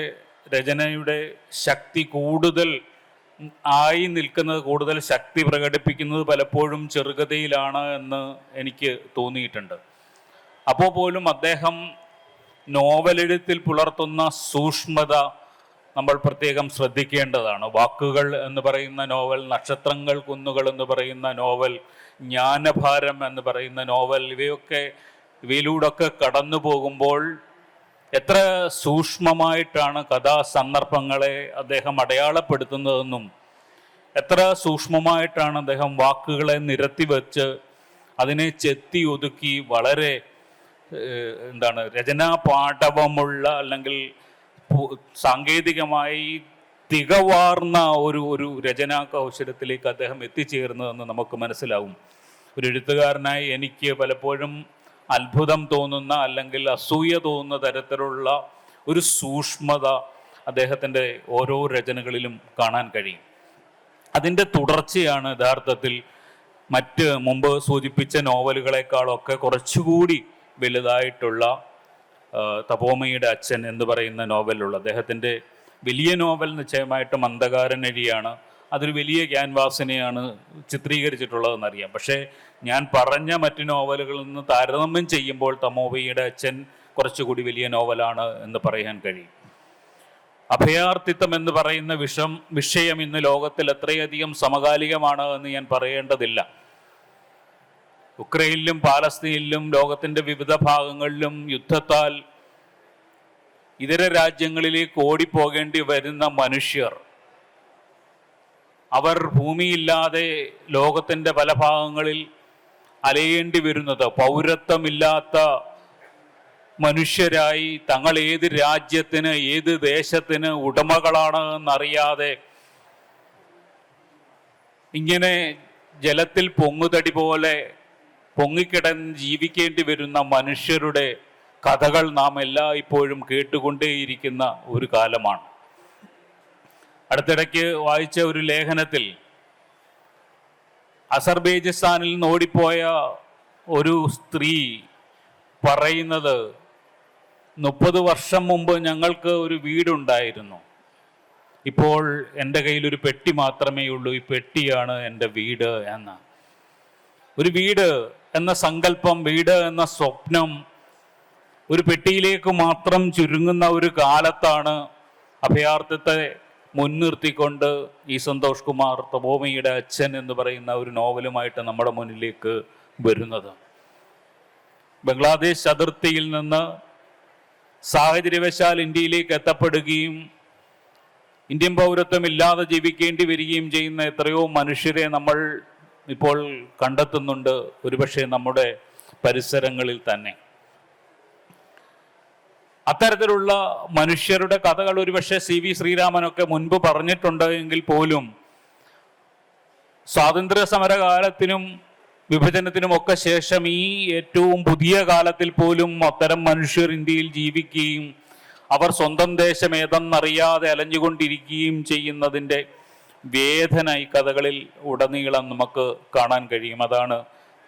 രചനയുടെ ശക്തി കൂടുതൽ ആയി നിൽക്കുന്നത്, കൂടുതൽ ശക്തി പ്രകടിപ്പിക്കുന്നത് പലപ്പോഴും ചെറുകഥയിലാണ് എന്ന് എനിക്ക് തോന്നിയിട്ടുണ്ട്. അപ്പോൾ പോലും അദ്ദേഹം നോവലെഴുത്തിൽ പുലർത്തുന്ന സൂക്ഷ്മത നമ്മൾ പ്രത്യേകം ശ്രദ്ധിക്കേണ്ടതാണ്. വാക്കുകൾ എന്ന് പറയുന്ന നോവൽ, നക്ഷത്രങ്ങൾ കുന്നുകൾ എന്ന് പറയുന്ന നോവൽ, ജ്ഞാനഭാരം എന്ന് പറയുന്ന നോവൽ, ഇവയിലൂടെയൊക്കെ കടന്നു പോകുമ്പോൾ എത്ര സൂക്ഷ്മമായിട്ടാണ് കഥാസന്ദർഭങ്ങളെ അദ്ദേഹം അടയാളപ്പെടുത്തുന്നതെന്നും എത്ര സൂക്ഷ്മമായിട്ടാണ് അദ്ദേഹം വാക്കുകളെ നിരത്തി വെച്ച് അതിനെ ചെത്തി ഒതുക്കി വളരെ രചനാ പാടവമുള്ള അല്ലെങ്കിൽ സാങ്കേതികമായി തികവാർന്ന ഒരു രചനാ കൗശലത്തിലേക്ക് അദ്ദേഹം എത്തിച്ചേർന്നതെന്ന് നമുക്ക് മനസ്സിലാവും. ഒരു എഴുത്തുകാരനായി എനിക്ക് പലപ്പോഴും അത്ഭുതം തോന്നുന്ന അല്ലെങ്കിൽ അസൂയ തോന്നുന്ന തരത്തിലുള്ള ഒരു സൂക്ഷ്മത അദ്ദേഹത്തിൻ്റെ ഓരോ രചനകളിലും കാണാൻ കഴിയും. അതിൻ്റെ തുടർച്ചയാണ് യഥാർത്ഥത്തിൽ മറ്റ് മുമ്പ് സൂചിപ്പിച്ച നോവലുകളെക്കാളൊക്കെ കുറച്ചുകൂടി വലുതായിട്ടുള്ള തപോമയുടെ അച്ഛൻ എന്ന് പറയുന്ന നോവലിലുള്ള അദ്ദേഹത്തിൻ്റെ വലിയ നോവൽ നിശ്ചയമായിട്ടും അന്ധകാരനരിയാണ്. അതൊരു വലിയ ക്യാൻവാസിനെയാണ് ചിത്രീകരിച്ചിട്ടുള്ളതെന്നറിയാം. പക്ഷേ ഞാൻ പറഞ്ഞ മറ്റു നോവലുകളിൽ നിന്ന് താരതമ്യം ചെയ്യുമ്പോൾ തപോമയുടെ അച്ഛൻ കുറച്ചുകൂടി വലിയ നോവലാണ് എന്ന് പറയാൻ കഴിയും. അഭയാർത്ഥിത്വം എന്ന് പറയുന്ന വിഷയം ഇന്ന് ലോകത്തിൽ എത്രയധികം സമകാലികമാണ് എന്ന് ഞാൻ പറയേണ്ടതില്ല. ഉക്രൈനിലും പാലസ്തീനിലും ലോകത്തിൻ്റെ വിവിധ ഭാഗങ്ങളിലും യുദ്ധത്താൽ ഇതര രാജ്യങ്ങളിലേക്ക് ഓടിപ്പോകേണ്ടി വരുന്ന മനുഷ്യർ, അവർ ഭൂമിയില്ലാതെ ലോകത്തിൻ്റെ പല ഭാഗങ്ങളിൽ അലയേണ്ടി വരുന്നത് പൗരത്വമില്ലാത്ത മനുഷ്യരായി തങ്ങൾ ഏത് രാജ്യത്തിന് ഏത് ദേശത്തിന് ഉടമകളാണ് എന്നറിയാതെ ഇങ്ങനെ ജലത്തിൽ പൊങ്ങുതടി പോലെ പൊങ്ങിക്കിടന്ന് ജീവിക്കേണ്ടി വരുന്ന മനുഷ്യരുടെ കഥകൾ നാം എല്ലായ്പ്പോഴും കേട്ടുകൊണ്ടേയിരിക്കുന്ന ഒരു കാലമാണ്. അടുത്തിടയ്ക്ക് വായിച്ച ഒരു ലേഖനത്തിൽ അസർബൈജാനിൽ നിന്ന് ഓടിപ്പോയ ഒരു സ്ത്രീ പറയുന്നത്, 30 വർഷം മുമ്പ് ഞങ്ങൾക്ക് ഒരു വീടുണ്ടായിരുന്നു, ഇപ്പോൾ എൻ്റെ കയ്യിലൊരു പെട്ടി മാത്രമേ ഉള്ളൂ, ഈ പെട്ടിയാണ് എൻ്റെ വീട് എന്ന. ഒരു വീട് എന്ന സങ്കല്പം, വീട് എന്ന സ്വപ്നം ഒരു പെട്ടിയിലേക്ക് മാത്രം ചുരുങ്ങുന്ന ഒരു കാലത്താണ് അഭയാർത്ഥത്തെ മുൻനിർത്തിക്കൊണ്ട് ഈ സന്തോഷ് കുമാർ തപോമയുടെ അച്ഛൻ എന്ന് പറയുന്ന ഒരു നോവലുമായിട്ട് നമ്മുടെ മുന്നിലേക്ക് വരുന്നത്. ബംഗ്ലാദേശ് അതിർത്തിയിൽ നിന്ന് സാഹചര്യവശാൽ ഇന്ത്യയിലേക്ക് എത്തപ്പെടുകയും ഇന്ത്യൻ പൗരത്വം ഇല്ലാതെ ജീവിക്കേണ്ടി വരികയും ചെയ്യുന്ന എത്രയോ മനുഷ്യരെ നമ്മൾ ഇപ്പോൾ കണ്ടെത്തുന്നുണ്ട്, ഒരുപക്ഷെ നമ്മുടെ പരിസരങ്ങളിൽ തന്നെ. അത്തരത്തിലുള്ള മനുഷ്യരുടെ കഥകൾ ഒരുപക്ഷെ CV ശ്രീരാമനൊക്കെ മുൻപ് പറഞ്ഞിട്ടുണ്ട് എങ്കിൽ പോലും സ്വാതന്ത്ര്യ സമരകാലത്തിനും വിഭജനത്തിനുമൊക്കെ ശേഷം ഈ ഏറ്റവും പുതിയ കാലത്തിൽ പോലും അത്തരം മനുഷ്യർ ഇന്ത്യയിൽ ജീവിക്കുകയും അവർ സ്വന്തം ദേശം ഏതെന്നറിയാതെ അലഞ്ഞുകൊണ്ടിരിക്കുകയും ചെയ്യുന്നതിൻ്റെ വേദന ഈ കഥകളിൽ ഉടനീളം നമുക്ക് കാണാൻ കഴിയും. അതാണ്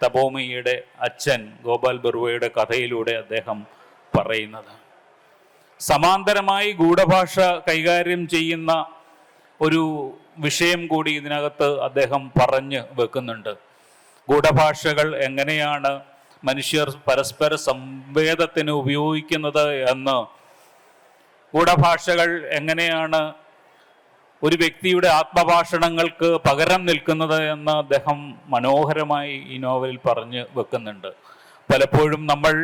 തപോമയുടെ അച്ഛൻ ഗോപാൽ ബറുവയുടെ കഥയിലൂടെ അദ്ദേഹം പറയുന്നത്. സമാന്തരമായി ഗൂഢഭാഷ കൈകാര്യം ചെയ്യുന്ന ഒരു വിഷയം കൂടി ഇതിനകത്ത് അദ്ദേഹം പറഞ്ഞു വെക്കുന്നുണ്ട്. ഗൂഢഭാഷകൾ എങ്ങനെയാണ് മനുഷ്യർ പരസ്പര സംവേദത്തിന് ഉപയോഗിക്കുന്നത് എന്ന്, ഗൂഢഭാഷകൾ എങ്ങനെയാണ് ഒരു വ്യക്തിയുടെ ആത്മഭാഷണങ്ങൾക്ക് പകരം നിൽക്കുന്നത് എന്ന് അദ്ദേഹം മനോഹരമായി ഈ നോവലിൽ പറഞ്ഞു വെക്കുന്നുണ്ട്. പലപ്പോഴും നമ്മൾ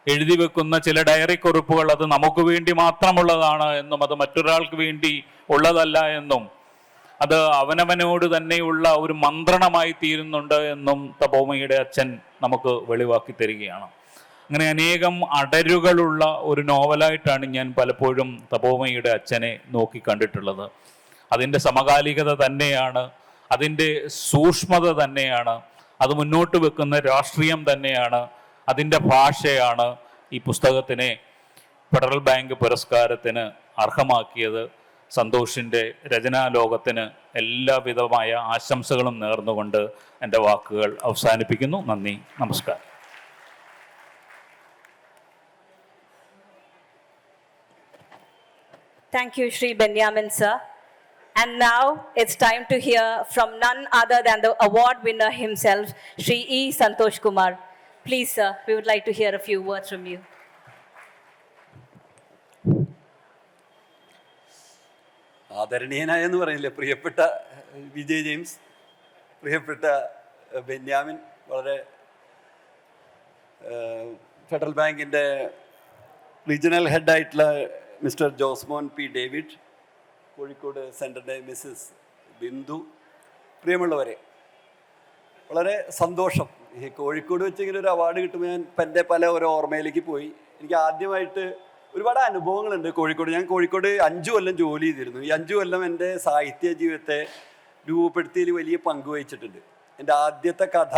എഴുതി വെക്കുന്ന ചില ഡയറി കുറിപ്പുകൾ അത് നമുക്ക് വേണ്ടി മാത്രമുള്ളതാണ് എന്നും അത് മറ്റൊരാൾക്ക് വേണ്ടി ഉള്ളതല്ല എന്നും അത് അവനവനോട് തന്നെയുള്ള ഒരു മന്ത്രണമായി തീരുന്നുണ്ട് എന്നും തപോമയുടെ അച്ഛൻ നമുക്ക് വെളിവാക്കി തരികയാണ്. അങ്ങനെ അനേകം അടരുകളുള്ള ഒരു നോവലായിട്ടാണ് ഞാൻ പലപ്പോഴും തപോമയുടെ അച്ഛനെ നോക്കി കണ്ടിട്ടുള്ളത്. അതിൻ്റെ സമകാലികത തന്നെയാണ്, അതിൻ്റെ സൂക്ഷ്മത തന്നെയാണ്, അത് മുന്നോട്ട് വെക്കുന്ന രാഷ്ട്രീയം തന്നെയാണ്, അതിൻ്റെ ഭാഷയാണ് ഈ പുസ്തകത്തിനെ ഫെഡറൽ ബാങ്ക് പുരസ്കാരത്തിന് അർഹമാക്കിയത്. സന്തോഷിൻ്റെ രചനാലോകത്തിന് എല്ലാവിധമായ ആശംസകളും നേർന്നുകൊണ്ട് എൻ്റെ വാക്കുകൾ അവസാനിപ്പിക്കുന്നു. നന്ദി, നമസ്കാരം. Thank you, Shri Benyamin sir. And now it's time to hear from none other than the award winner himself, Shri E. Santosh Kumar. Please, sir, we would like to hear a few words from you. ആദരണീയനായ എന്ന് പറയില്ലേ, പ്രിയപ്പെട്ട Vijay James, പ്രിയപ്പെട്ട ബെന്യാമിൻ, വളരെ federal ബാങ്കിൻ്റെ regional ഹെഡായിട്ടുള്ള mister Josemon P David, Kozhikode സെൻറ്ററിൻ്റെ missus Bindu, പ്രിയമുള്ളവരെ, വളരെ സന്തോഷം. ഈ കോഴിക്കോട് വെച്ച് ഇങ്ങനെ ഒരു അവാർഡ് കിട്ടുമ്പോൾ ഞാൻ എൻ്റെ പല ഓരോ ഓർമ്മയിലേക്ക് പോയി. എനിക്ക് ആദ്യമായിട്ട് ഒരുപാട് അനുഭവങ്ങളുണ്ട് കോഴിക്കോട്. ഞാൻ കോഴിക്കോട് 5 കൊല്ലം ജോലി ചെയ്തിരുന്നു. ഈ 5 കൊല്ലം എൻ്റെ സാഹിത്യ ജീവിതത്തെ രൂപപ്പെടുത്തിയതിൽ വലിയ പങ്ക് വഹിച്ചിട്ടുണ്ട്. എൻ്റെ ആദ്യത്തെ കഥ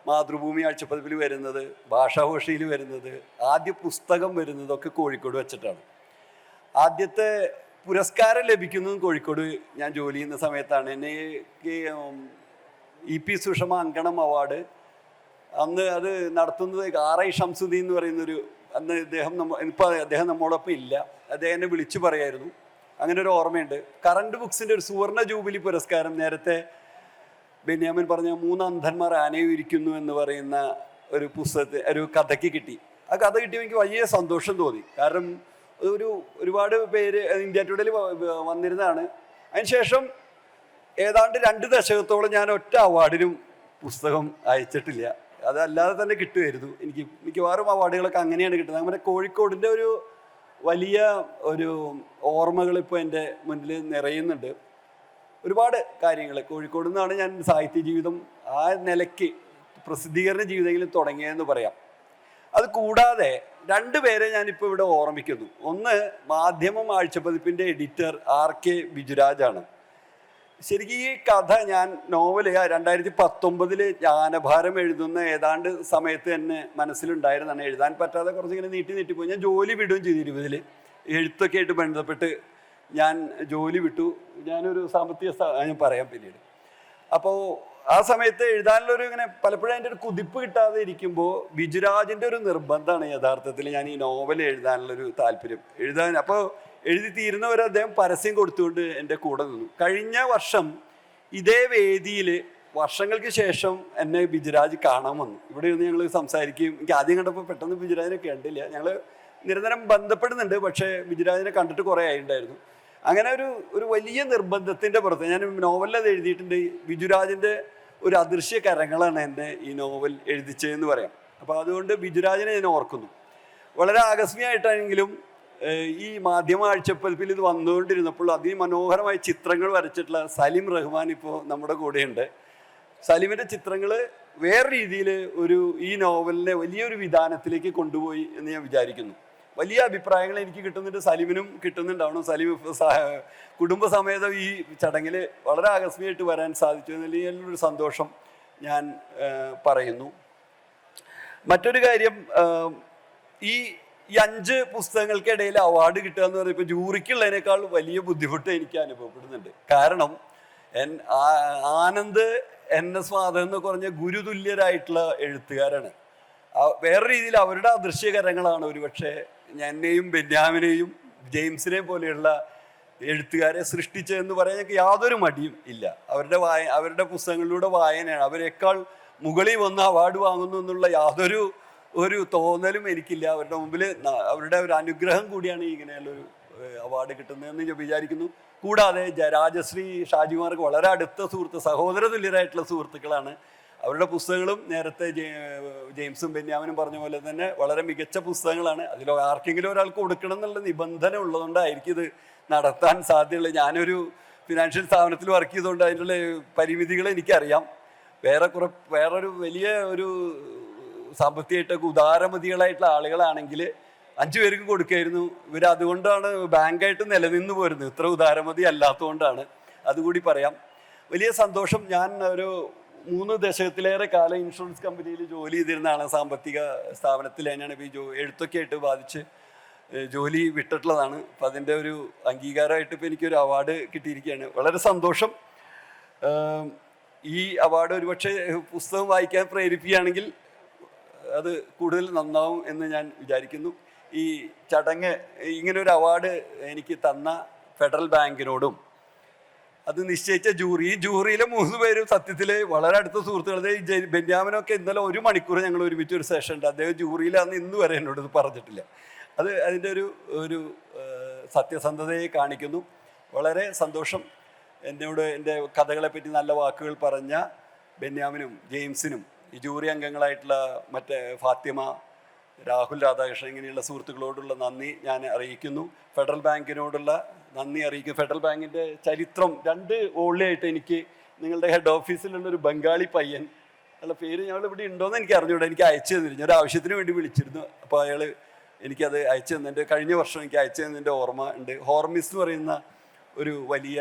മാതൃഭൂമി ആഴ്ചപ്പതിപ്പിൽ വരുന്നത്, ഭാഷാഭോഷയിൽ വരുന്നത്, ആദ്യ പുസ്തകം വരുന്നതൊക്കെ കോഴിക്കോട് വെച്ചിട്ടാണ്. ആദ്യത്തെ പുരസ്കാരം ലഭിക്കുന്നതും കോഴിക്കോട് ഞാൻ ജോലി ചെയ്യുന്ന സമയത്താണ്. എന്നെ EP സുഷമ അങ്കണം അവാർഡ് അന്ന് അത് നടത്തുന്നത് RI ഷംസുദ്ദീൻ എന്ന് പറയുന്നൊരു, അന്ന് അദ്ദേഹം നമ്മോടൊപ്പം ഇല്ല, അദ്ദേഹം എന്നെ വിളിച്ചു പറയായിരുന്നു. അങ്ങനെ ഒരു ഓർമ്മയുണ്ട്. കറണ്ട് ബുക്സിൻ്റെ ഒരു സുവർണ ജൂബിലി പുരസ്കാരം നേരത്തെ ബെന്യാമിൻ പറഞ്ഞ 3 അന്ധന്മാർ ആനയും ഇരിക്കുന്നു എന്ന് പറയുന്ന ഒരു ഒരു കഥയ്ക്ക് കിട്ടി. ആ കഥ കിട്ടിയപ്പോൾ എനിക്ക് വലിയ സന്തോഷം തോന്നി. കാരണം ഒരുപാട് പേര് ഇന്ത്യ ടുഡേയിൽ വന്നിരുന്നതാണ്. അതിനുശേഷം ഏതാണ്ട് 2 ദശകത്തോളം ഞാൻ ഒറ്റ അവാർഡിനും പുസ്തകം അയച്ചിട്ടില്ല. അതല്ലാതെ തന്നെ കിട്ടുമായിരുന്നു. എനിക്ക് മിക്കവാറും അവാർഡുകളൊക്കെ അങ്ങനെയാണ് കിട്ടുന്നത്. അങ്ങനെ കോഴിക്കോടിൻ്റെ ഒരു വലിയ ഒരു ഓർമ്മകൾ ഇപ്പോൾ എൻ്റെ മുന്നിൽ നിറയുന്നുണ്ട്. ഒരുപാട് കാര്യങ്ങൾ കോഴിക്കോട് നിന്നാണ് ഞാൻ സാഹിത്യ ജീവിതം ആ നിലയ്ക്ക് പ്രസിദ്ധീകരണ ജീവിതമെങ്കിലും തുടങ്ങിയതെന്ന് പറയാം. അത് കൂടാതെ 2 പേരെ ഞാനിപ്പോൾ ഇവിടെ ഓർമ്മിക്കുന്നു. ഒന്ന് മാധ്യമം ആഴ്ചപ്പതിപ്പിൻ്റെ എഡിറ്റർ RK ബിജുരാജാണ്. ശരിക്കും ഈ കഥ ഞാൻ നോവല് 2019 ജ്ഞാനഭാരം എഴുതുന്ന ഏതാണ്ട് സമയത്ത് തന്നെ മനസ്സിലുണ്ടായിരുന്നാണ്. എഴുതാൻ പറ്റാതെ കുറച്ചിങ്ങനെ നീട്ടിപ്പോയി. ഞാൻ ജോലി വിടുകയും ചെയ്തു 20 എഴുത്തൊക്കെ ആയിട്ട് ബന്ധപ്പെട്ട് ഞാൻ ജോലി വിട്ടു. ഞാനൊരു സാമ്പത്തിക ഞാൻ പറയാം പിന്നീട്. അപ്പോൾ ആ സമയത്ത് എഴുതാനുള്ളൊരു ഇങ്ങനെ പലപ്പോഴും അതിൻ്റെ ഒരു കുതിപ്പ് കിട്ടാതെ ഇരിക്കുമ്പോൾ ബിജുരാജിൻ്റെ ഒരു നിർബന്ധമാണ് യഥാർത്ഥത്തിൽ ഞാൻ ഈ നോവൽ എഴുതാനുള്ളൊരു താല്പര്യം. അപ്പോൾ എഴുതി തീരുന്നവരെ അദ്ദേഹം പരസ്യം കൊടുത്തുകൊണ്ട് എൻ്റെ കൂടെ നിന്നു. കഴിഞ്ഞ വർഷം ഇതേ വേദിയിൽ വർഷങ്ങൾക്ക് ശേഷം എന്നെ ബിജുരാജ് കാണാൻ വന്നു. ഇവിടെ ഇരുന്ന് ഞങ്ങൾ സംസാരിക്കുകയും, എനിക്ക് ആദ്യം കണ്ടപ്പോൾ പെട്ടെന്ന് ബിജുരാജിനെ കണ്ടില്ല. ഞങ്ങൾ നിരന്തരം ബന്ധപ്പെടുന്നുണ്ട്, പക്ഷേ ബിജുരാജിനെ കണ്ടിട്ട് കുറേ ആയിട്ടുണ്ടായിരുന്നു. അങ്ങനെ ഒരു വലിയ നിർബന്ധത്തിൻ്റെ പുറത്ത് ഞാൻ നോവലിൽ എഴുതിയിട്ടുണ്ട്. ബിജുരാജിൻ്റെ ഒരു അദൃശ്യ കരങ്ങളാണ് എന്നെ ഈ നോവൽ എഴുതിച്ചതെന്ന് പറയാം. അപ്പോൾ അതുകൊണ്ട് ബിജുരാജിനെ ഞാൻ ഓർക്കുന്നു. വളരെ ആകസ്മികമായിട്ടാണെങ്കിലും ഈ മാധ്യമ ആഴ്ചപ്പതിപ്പിൽ ഇത് വന്നുകൊണ്ടിരുന്നപ്പോൾ അതിമനോഹരമായ ചിത്രങ്ങൾ വരച്ചിട്ടുള്ള സലിം റഹ്മാൻ ഇപ്പോൾ നമ്മുടെ കൂടെയുണ്ട്. സലിമിൻ്റെ ചിത്രങ്ങൾ വേറെ രീതിയിൽ ഈ നോവലിനെ വലിയൊരു വിധാനത്തിലേക്ക് കൊണ്ടുപോയി എന്ന് ഞാൻ വിചാരിക്കുന്നു. വലിയ അഭിപ്രായങ്ങൾ എനിക്ക് കിട്ടുന്നുണ്ട്, സലിമിനും കിട്ടുന്നുണ്ടാവണം. സലിം കുടുംബസമേതം ഈ ചടങ്ങിൽ വളരെ ആകസ്മികമായിട്ട് വരാൻ സാധിച്ചു എന്നൊരു സന്തോഷം ഞാൻ പറയുന്നു. മറ്റൊരു കാര്യം, ഈ 5 പുസ്തകങ്ങൾക്കിടയിൽ അവാർഡ് കിട്ടുക എന്ന് പറയുമ്പോൾ ജൂറിക്കുള്ളതിനേക്കാൾ വലിയ ബുദ്ധിമുട്ട് എനിക്ക് അനുഭവപ്പെടുന്നുണ്ട്. കാരണം ആനന്ദ് NS മാധവൻ എന്ന് പറഞ്ഞ ഗുരുതുല്യരായിട്ടുള്ള എഴുത്തുകാരാണ്. വേറെ രീതിയിൽ അവരുടെ അദൃശ്യകരങ്ങളാണ് ഒരുപക്ഷെ എന്നെയും ബെന്യാമിനെയും ജെയിംസിനെയും പോലെയുള്ള എഴുത്തുകാരെ സൃഷ്ടിച്ചതെന്ന് പറയാൻ എനിക്ക് യാതൊരു മടിയും ഇല്ല. അവരുടെ പുസ്തകങ്ങളിലൂടെ വായനയാണ്. അവരെക്കാൾ മുകളിൽ വന്ന് അവാർഡ് വാങ്ങുന്നു എന്നുള്ള യാതൊരു തോന്നലും എനിക്കില്ല. അവരുടെ മുമ്പിൽ അവരുടെ ഒരു അനുഗ്രഹം കൂടിയാണ് ഇങ്ങനെയുള്ളൊരു അവാർഡ് കിട്ടുന്നതെന്ന് ഞാൻ വിചാരിക്കുന്നു. കൂടാതെ രാജശ്രീ ഷാജിമാർക്ക് വളരെ അടുത്ത സഹോദര തുല്യരായിട്ടുള്ള സുഹൃത്തുക്കളാണ്. അവരുടെ പുസ്തകങ്ങളും നേരത്തെ ജെയിംസും ബെന്യാമിനും പറഞ്ഞ പോലെ തന്നെ വളരെ മികച്ച പുസ്തകങ്ങളാണ്. അതിൽ ആർക്കെങ്കിലും ഒരാൾക്ക് കൊടുക്കണം എന്നുള്ള നിബന്ധന ഉള്ളതുകൊണ്ടായിരിക്കും ഇത് നടത്താൻ സാധ്യതയുള്ളത്. ഞാനൊരു ഫിനാൻഷ്യൽ സ്ഥാപനത്തിൽ വർക്ക് ചെയ്തുകൊണ്ട് അതിൻ്റെ പരിമിതികൾ എനിക്കറിയാം. വേറൊരു വലിയ ഒരു സാമ്പത്തികമായിട്ടൊക്കെ ഉദാരമതികളായിട്ടുള്ള ആളുകളാണെങ്കിൽ 5 പേർക്ക് കൊടുക്കായിരുന്നു. അതുകൊണ്ടാണ് ബാങ്കായിട്ട് നിലനിന്ന് പോരുന്നത്. ഇത്ര ഉദാരമതി അല്ലാത്തതുകൊണ്ടാണ്. അതുകൂടി പറയാം. വലിയ സന്തോഷം. ഞാൻ ഒരു 3 ദശകത്തിലേറെ കാലം ഇൻഷുറൻസ് കമ്പനിയിൽ ജോലി ചെയ്തിരുന്നതാണ്. സാമ്പത്തിക സ്ഥാപനത്തിൽ തന്നെയാണ് എഴുത്തൊക്കെ ആയിട്ട് ബാധിച്ച് ജോലി വിട്ടിട്ടുള്ളതാണ്. അപ്പം അതിൻ്റെ ഒരു അംഗീകാരമായിട്ട് ഇപ്പോൾ എനിക്കൊരു അവാർഡ് കിട്ടിയിരിക്കുകയാണ്. വളരെ സന്തോഷം. ഈ അവാർഡ് ഒരുപക്ഷെ പുസ്തകം വായിക്കാൻ പ്രേരിപ്പിക്കുകയാണെങ്കിൽ അത് കൂടുതൽ നന്നാവും എന്ന് ഞാൻ വിചാരിക്കുന്നു. ഈ ചടങ്ങ് ഇങ്ങനൊരു അവാർഡ് എനിക്ക് തന്ന ഫെഡറൽ ബാങ്കിനോടും അത് നിശ്ചയിച്ച ഈ ജൂറിയിലെ 3 പേരും സത്യത്തിൽ വളരെ അടുത്ത സുഹൃത്തുക്കൾ. ബെന്യാമിനൊക്കെ ഇന്നലെ 1 മണിക്കൂർ ഞങ്ങൾ ഒരുമിച്ച് ഒരു സെഷൻ ഉണ്ട്. അദ്ദേഹം ജൂറിയിലാന്ന് ഇന്ന് വരെ എന്നോട് ഇത് പറഞ്ഞിട്ടില്ല. അതിൻ്റെ ഒരു സത്യസന്ധതയെ കാണിക്കുന്നു. വളരെ സന്തോഷം. എന്നോട് എൻ്റെ കഥകളെപ്പറ്റി നല്ല വാക്കുകൾ പറഞ്ഞ ബെന്യാമിനും ജെയിംസിനും ഈ ജൂറി അംഗങ്ങളായിട്ടുള്ള മറ്റേ ഫാത്തിമ, രാഹുൽ രാധാകൃഷ്ണൻ ഇങ്ങനെയുള്ള സുഹൃത്തുക്കളോടുള്ള നന്ദി ഞാൻ അറിയിക്കുന്നു. ഫെഡറൽ ബാങ്കിനോടുള്ള നന്ദി അറിയിക്കും. ഫെഡറൽ ബാങ്കിൻ്റെ ചരിത്രം 2 വോളിയായിട്ട് എനിക്ക് നിങ്ങളുടെ ഹെഡ് ഓഫീസിലുള്ളൊരു ബംഗാളി പയ്യൻ, അല്ല പേര് ഞങ്ങളിവിടെ ഉണ്ടോയെന്ന് എനിക്ക് അറിഞ്ഞൂടെ, എനിക്ക് അയച്ചു തന്നിരുന്നു. ഒരു ആവശ്യത്തിന് വേണ്ടി വിളിച്ചിരുന്നു. അപ്പോൾ അയാൾ എനിക്കത് അയച്ചു തന്നതിൻ്റെ കഴിഞ്ഞ വർഷം എനിക്ക് അയച്ചു തന്നതിൻ്റെ ഓർമ്മ ഉണ്ട്. ഹോർമിസ് എന്ന് പറയുന്ന ഒരു വലിയ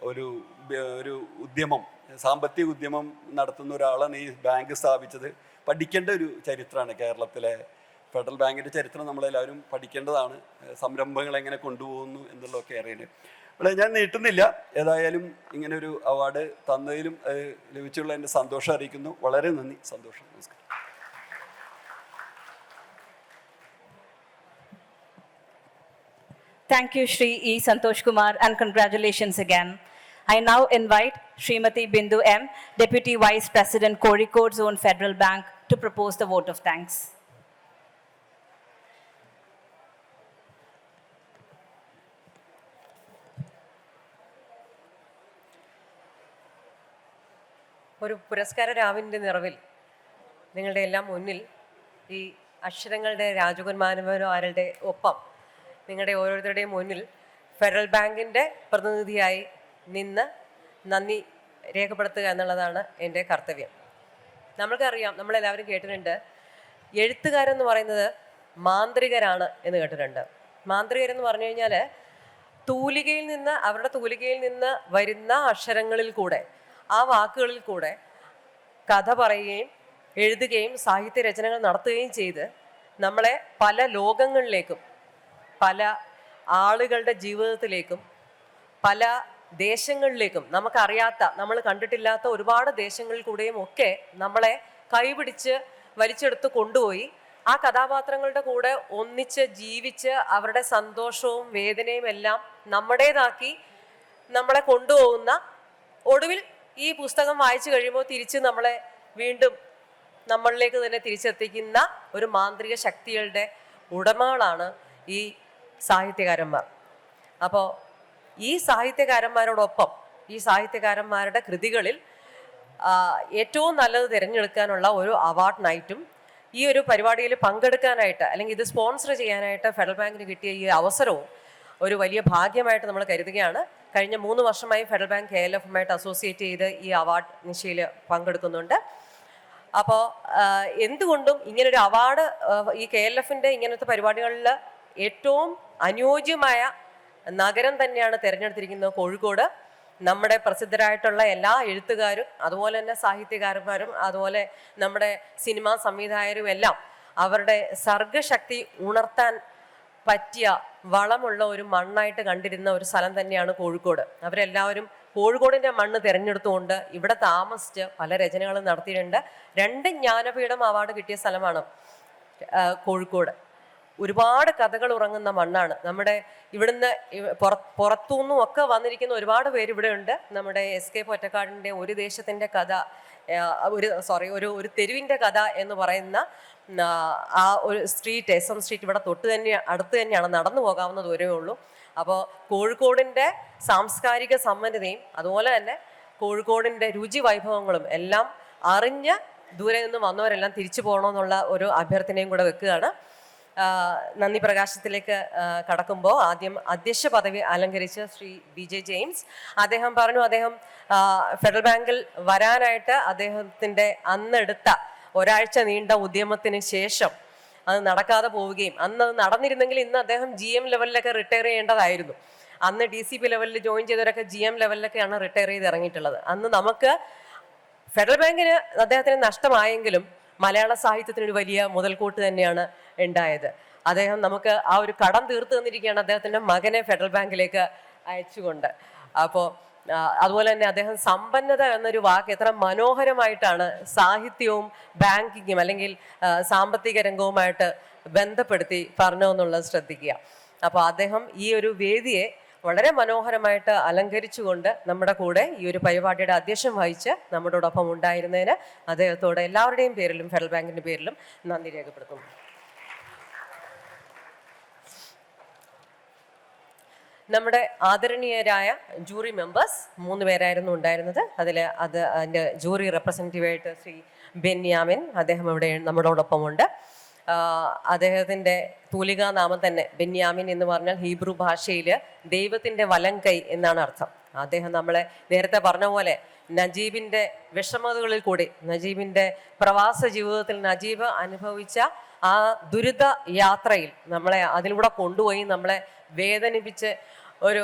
ഒരു ഉദ്യമം സാമ്പത്തിക ഉദ്യമം നടത്തുന്ന ഒരാളാണ് ഈ ബാങ്ക് സ്ഥാപിച്ചത്. പഠിക്കേണ്ട ഒരു ചരിത്രമാണ് കേരളത്തിലെ ഫെഡറൽ ബാങ്കിൻ്റെ ചരിത്രം. നമ്മളെല്ലാവരും പഠിക്കേണ്ടതാണ്. സംരംഭങ്ങൾ എങ്ങനെ കൊണ്ടുപോകുന്നു എന്നുള്ളതൊക്കെ അറിയേണ്ടത്. ഇവിടെ ഞാൻ നീട്ടുന്നില്ല. ഏതായാലും ഇങ്ങനെ ഒരു അവാർഡ് തന്നതിലും ലഭിച്ചുള്ള എൻ്റെ സന്തോഷം അറിയിക്കുന്നു. വളരെ നന്ദി, സന്തോഷം. നമസ്കാരം. Thank you, Shri E. Santosh Kumar, and congratulations again. I now invite Srimati Bindu M., Deputy Vice President, Kozhikode Zone Federal Bank, to propose the vote of thanks. ഒരു പുരസ്കാര രാവിൻ്റെ നിറവിൽ നിങ്ങളുടെ എല്ലാം മുന്നിൽ ഈ അക്ഷരങ്ങളുടെ രാജകുമാരന്മാരുടെ ഒപ്പം നിങ്ങളുടെ ഓരോരുത്തരുടെയും മുന്നിൽ ഫെഡറൽ ബാങ്കിൻ്റെ പ്രതിനിധിയായി നിന്ന് നന്ദി രേഖപ്പെടുത്തുക എന്നുള്ളതാണ് എൻ്റെ കർത്തവ്യം. നമ്മൾക്കറിയാം, നമ്മളെല്ലാവരും കേട്ടിട്ടുണ്ട്, എഴുത്തുകാരെന്ന് പറയുന്നത് മാന്ത്രികരാണ് എന്ന് കേട്ടിട്ടുണ്ട്. മാന്ത്രികരെന്ന് പറഞ്ഞു കഴിഞ്ഞാൽ അവരുടെ തൂലികയിൽ നിന്ന് വരുന്ന അക്ഷരങ്ങളിൽ കൂടെ, ആ വാക്കുകളിൽ കൂടെ കഥ പറയുകയും എഴുതുകയും സാഹിത്യ രചനകൾ നടത്തുകയും ചെയ്ത് നമ്മളെ പല ലോകങ്ങളിലേക്കും, പല ആളുകളുടെ ജീവിതത്തിലേക്കും, പല ദേശങ്ങളിലേക്കും, നമുക്കറിയാത്ത, നമ്മൾ കണ്ടിട്ടില്ലാത്ത ഒരുപാട് ദേശങ്ങളിൽ കൂടെയും ഒക്കെ നമ്മളെ കൈപിടിച്ച് വലിച്ചെടുത്ത് കൊണ്ടുപോയി ആ കഥാപാത്രങ്ങളുടെ കൂടെ ഒന്നിച്ച് ജീവിച്ച് അവരുടെ സന്തോഷവും വേദനയും എല്ലാം നമ്മുടേതാക്കി നമ്മളെ കൊണ്ടുപോകുന്ന, ഒടുവിൽ ഈ പുസ്തകം വായിച്ചു കഴിയുമ്പോൾ തിരിച്ച് നമ്മളെ വീണ്ടും നമ്മളിലേക്ക് തന്നെ തിരിച്ചെത്തിക്കുന്ന ഒരു മാന്ത്രിക ശക്തികളുടെ ഉടമകളാണ് ഈ സാഹിത്യകാരന്മാർ. അപ്പോൾ ഈ സാഹിത്യകാരന്മാരോടൊപ്പം ഈ സാഹിത്യകാരന്മാരുടെ കൃതികളിൽ ഏറ്റവും നല്ലത് തിരഞ്ഞെടുക്കാനുള്ള ഒരു അവാർഡ് നൈറ്റും ഈ ഒരു പരിപാടിയിൽ പങ്കെടുക്കാനായിട്ട്, അല്ലെങ്കിൽ ഇത് സ്പോൺസർ ചെയ്യാനായിട്ട് ഫെഡറൽ ബാങ്കിന് കിട്ടിയ ഈ അവസരവും ഒരു വലിയ ഭാഗ്യമായിട്ട് നമ്മൾ കരുതുകയാണ്. കഴിഞ്ഞ 3 വർഷമായി ഫെഡറൽ ബാങ്ക് KLF-ഉമായിട്ട് അസോസിയേറ്റ് ചെയ്ത് ഈ അവാർഡ് നിശയിൽ പങ്കെടുക്കുന്നുണ്ട്. അപ്പോൾ എന്തുകൊണ്ടും ഇങ്ങനൊരു അവാർഡ് ഈ KLF-ൻ്റെ ഇങ്ങനത്തെ പരിപാടികളിൽ ഏറ്റവും അനുയോജ്യമായ നഗരം തന്നെയാണ് തിരഞ്ഞെടുത്തിരിക്കുന്നത് കോഴിക്കോട്. നമ്മുടെ പ്രസിദ്ധരായിട്ടുള്ള എല്ലാ എഴുത്തുകാരും, അതുപോലെ തന്നെ സാഹിത്യകാരന്മാരും, അതുപോലെ നമ്മുടെ സിനിമാ സംവിധായകരും എല്ലാം അവരുടെ സർഗശക്തി ഉണർത്താൻ പറ്റിയ വളമുള്ള ഒരു മണ്ണായിട്ട് കണ്ടിരുന്ന ഒരു സ്ഥലം തന്നെയാണ് കോഴിക്കോട്. അവരെല്ലാവരും കോഴിക്കോടിൻ്റെ മണ്ണ് തിരഞ്ഞെടുത്തുകൊണ്ട് ഇവിടെ താമസിച്ച് പല രചനകളും നടത്തിയിട്ടുണ്ട്. 2 ജ്ഞാനപീഠം അവാർഡ് കിട്ടിയ സ്ഥലമാണ് കോഴിക്കോട്. ഒരുപാട് കഥകൾ ഉറങ്ങുന്ന മണ്ണാണ്. നമ്മുടെ ഇവിടുന്ന് പുറത്തുനിന്നും ഒക്കെ വന്നിരിക്കുന്ന ഒരുപാട് പേര് ഇവിടെ ഉണ്ട്. നമ്മുടെ SK പൊറ്റക്കാടിൻ്റെ ഒരു ദേശത്തിൻ്റെ കഥ, ഒരു തെരുവിൻ്റെ കഥ എന്ന് പറയുന്ന ആ ഒരു സ്ട്രീറ്റ്, SM സ്ട്രീറ്റ് ഇവിടെ അടുത്ത് തന്നെയാണ്, നടന്നു പോകാവുന്ന ദൂരമേ ഉള്ളൂ. അപ്പോൾ കോഴിക്കോടിൻ്റെ സാംസ്കാരിക സമ്പന്നതയും അതുപോലെ തന്നെ കോഴിക്കോടിൻ്റെ രുചി വൈഭവങ്ങളും എല്ലാം അറിഞ്ഞ് ദൂരെ നിന്ന് വന്നവരെല്ലാം തിരിച്ചു പോകണമെന്നുള്ള ഒരു അഭ്യർത്ഥനയും കൂടെ വെക്കുകയാണ്. നന്ദി പ്രകാശത്തിലേക്ക് കടക്കുമ്പോൾ ആദ്യം അധ്യക്ഷ പദവി അലങ്കരിച്ച ശ്രീ BJ ജെയിംസ്, അദ്ദേഹം പറഞ്ഞു, അദ്ദേഹം ഫെഡറൽ ബാങ്കിൽ വരാനായിട്ട് അദ്ദേഹത്തിൻ്റെ അന്നെടുത്ത ഒരാഴ്ച നീണ്ട ഉദ്യമത്തിന് ശേഷം അത് നടക്കാതെ പോവുകയും, അന്ന് അത് നടന്നിരുന്നെങ്കിൽ ഇന്ന് അദ്ദേഹം GM ലെവലിലൊക്കെ റിട്ടയർ ചെയ്യേണ്ടതായിരുന്നു. അന്ന് DCP ലെവലിൽ ജോയിൻ ചെയ്തവരൊക്കെ GM ലെവലിലൊക്കെയാണ് റിട്ടയർ ചെയ്ത് ഇറങ്ങിയിട്ടുള്ളത്. അന്ന് നമുക്ക് ഫെഡറൽ ബാങ്കിന് അദ്ദേഹത്തിന് നഷ്ടമായെങ്കിലും മലയാള സാഹിത്യത്തിനൊരു വലിയ മുതൽക്കൂട്ട് തന്നെയാണ് ഉണ്ടായത്. അദ്ദേഹം നമുക്ക് ആ ഒരു കടം തീർത്തു തന്നിരിക്കുകയാണ് അദ്ദേഹത്തിൻ്റെ മകനെ ഫെഡറൽ ബാങ്കിലേക്ക് അയച്ചുകൊണ്ട്. അപ്പോൾ അതുപോലെ തന്നെ അദ്ദേഹം സമ്പന്നത എന്നൊരു വാക്ക് എത്ര മനോഹരമായിട്ടാണ് സാഹിത്യവും ബാങ്കിങ്ങും അല്ലെങ്കിൽ സാമ്പത്തിക രംഗവുമായിട്ട് ബന്ധപ്പെടുത്തി പറഞ്ഞതെന്നുള്ളത് ശ്രദ്ധിക്കുക. അപ്പോൾ അദ്ദേഹം ഈ ഒരു വേദിയെ വളരെ മനോഹരമായിട്ട് അലങ്കരിച്ചുകൊണ്ട് നമ്മുടെ കൂടെ ഈ ഒരു പരിപാടിയുടെ അധ്യക്ഷം വഹിച്ച് നമ്മളോടൊപ്പം ഉണ്ടായിരുന്നതിന് അദ്ദേഹത്തോട് എല്ലാവരുടെയും പേരിലും ഫെഡറൽ ബാങ്കിൻ്റെ പേരിലും നന്ദി രേഖപ്പെടുത്തുന്നു. നമ്മുടെ ആദരണീയരായ ജൂറി മെമ്പേഴ്സ് 3 പേരായിരുന്നു ഉണ്ടായിരുന്നത്. അതിൻ്റെ ജൂറി റെപ്രസെൻറ്റേറ്റീവായിട്ട് ശ്രീ ബെന്യാമിൻ, അദ്ദേഹം ഇവിടെ നമ്മളോടൊപ്പം ഉണ്ട്. അദ്ദേഹത്തിൻ്റെ തൂലികാ നാമം തന്നെ ബെന്യാമിൻ എന്ന് പറഞ്ഞാൽ ഹീബ്രു ഭാഷയിൽ ദൈവത്തിൻ്റെ വലം കൈ എന്നാണ് അർത്ഥം. അദ്ദേഹം നമ്മളെ നേരത്തെ പറഞ്ഞ പോലെ നജീബിൻ്റെ വിഷമതകളിൽ കൂടി, നജീബിൻ്റെ പ്രവാസ ജീവിതത്തിൽ നജീബ് അനുഭവിച്ച ആ ദുരിത യാത്രയിൽ നമ്മളെ അതിലൂടെ കൊണ്ടുപോയി നമ്മളെ വേദനിപ്പിച്ച് ഒരു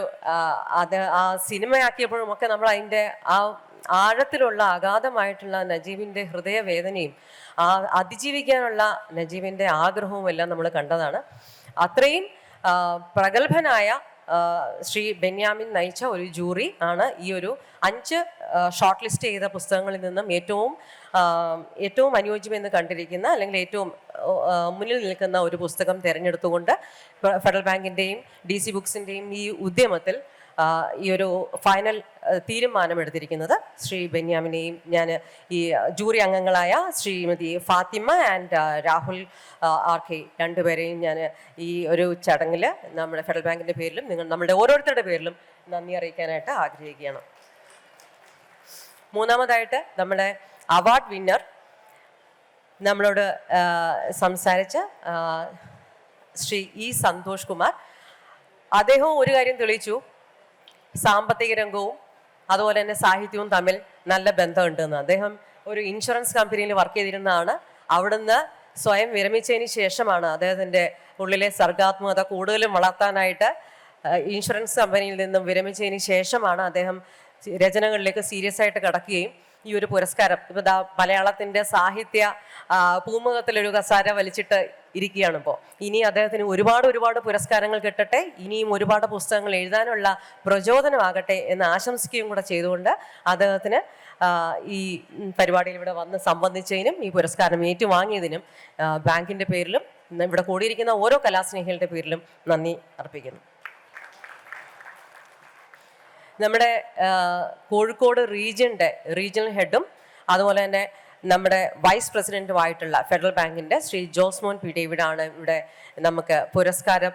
ആ സിനിമയാക്കിയപ്പോഴും ഒക്കെ നമ്മൾ അതിൻ്റെ ആ ആഴത്തിലുള്ള അഗാധമായിട്ടുള്ള നജീബിൻ്റെ ഹൃദയവേദനയും അതിജീവിക്കാനുള്ള നജീബിൻ്റെ ആഗ്രഹവും എല്ലാം നമ്മൾ കണ്ടതാണ്. അത്രയും പ്രഗത്ഭനായ ശ്രീ ബെന്യാമിൻ നയിച്ച ഒരു ജൂറി ആണ് ഈ ഒരു 5 ഷോർട്ട് ലിസ്റ്റ് ചെയ്ത പുസ്തകങ്ങളിൽ നിന്നും ഏറ്റവും അനുയോജ്യമെന്ന് കണ്ടിരിക്കുന്ന അല്ലെങ്കിൽ ഏറ്റവും മുന്നിൽ നിൽക്കുന്ന ഒരു പുസ്തകം തിരഞ്ഞെടുത്തുകൊണ്ട് ഫെഡറൽ ബാങ്കിൻ്റെയും DC ബുക്സിൻ്റെയും ഈ ഉദ്യമത്തിൽ ഈ ഒരു ഫൈനൽ തീരുമാനമെടുത്തിരിക്കുന്നത് ശ്രീ ബെന്യാമിനെയും ഞാൻ ഈ ജൂറി അംഗങ്ങളായ ശ്രീമതി ഫാത്തിമ ആൻഡ് രാഹുൽ RK രണ്ടുപേരെയും ഞാൻ ഈ ഒരു ചടങ്ങിൽ നമ്മുടെ ഫെഡറൽ ബാങ്കിൻ്റെ പേരിലും നമ്മളുടെ ഓരോരുത്തരുടെ പേരിലും നന്ദി അറിയിക്കാനായിട്ട് ആഗ്രഹിക്കുകയാണ്. മൂന്നാമതായിട്ട് നമ്മുടെ അവാർഡ് വിന്നർ നമ്മളോട് സംസാരിച്ച ശ്രീ സന്തോഷ് കുമാർ. അദ്ദേഹവും ഒരു കാര്യം തെളിയിച്ചു, സാമ്പത്തിക രംഗവും അതുപോലെ തന്നെ സാഹിത്യവും തമ്മിൽ നല്ല ബന്ധമുണ്ടെന്ന്. അദ്ദേഹം ഒരു ഇൻഷുറൻസ് കമ്പനിയിൽ വർക്ക് ചെയ്തിരുന്നതാണ്. അവിടുന്ന് സ്വയം വിരമിച്ചതിന് ശേഷമാണ് അദ്ദേഹത്തിൻ്റെ ഉള്ളിലെ സർഗാത്മകത കൂടുതലും വളർത്താനായിട്ട് ഇൻഷുറൻസ് കമ്പനിയിൽ നിന്നും വിരമിച്ചതിന് ശേഷമാണ് അദ്ദേഹം രചനകളിലേക്ക് സീരിയസ് ആയിട്ട് കടക്കുകയും ഈ ഒരു പുരസ്കാരം ഇപ്പം മലയാളത്തിൻ്റെ സാഹിത്യ പൂമുഖത്തിലൊരു കസാര വലിച്ചിട്ട് ഇരിക്കുകയാണ് ഇപ്പോൾ. ഇനി അദ്ദേഹത്തിന് ഒരുപാട് പുരസ്കാരങ്ങൾ കിട്ടട്ടെ, ഇനിയും ഒരുപാട് പുസ്തകങ്ങൾ എഴുതാനുള്ള പ്രചോദനമാകട്ടെ എന്ന് ആശംസിക്കുകയും കൂടെ ചെയ്തുകൊണ്ട് അദ്ദേഹത്തിന് ഈ പരിപാടിയിൽ ഇവിടെ വന്ന് സംബന്ധിച്ചതിനും ഈ പുരസ്കാരം ഏറ്റുവാങ്ങിയതിനും ബാങ്കിൻ്റെ പേരിലും ഇവിടെ കൂടിയിരിക്കുന്ന ഓരോ കലാസ്നേഹികളുടെ പേരിലും നന്ദി അർപ്പിക്കുന്നു. നമ്മുടെ കോഴിക്കോട് റീജിയണൽ ഹെഡും അതുപോലെ തന്നെ നമ്മുടെ വൈസ് പ്രസിഡന്റുമായിട്ടുള്ള ഫെഡറൽ ബാങ്കിൻ്റെ ശ്രീ ജോസ്മോൻ P. ഡേവിഡ് ആണ് ഇവിടെ നമുക്ക് പുരസ്കാരം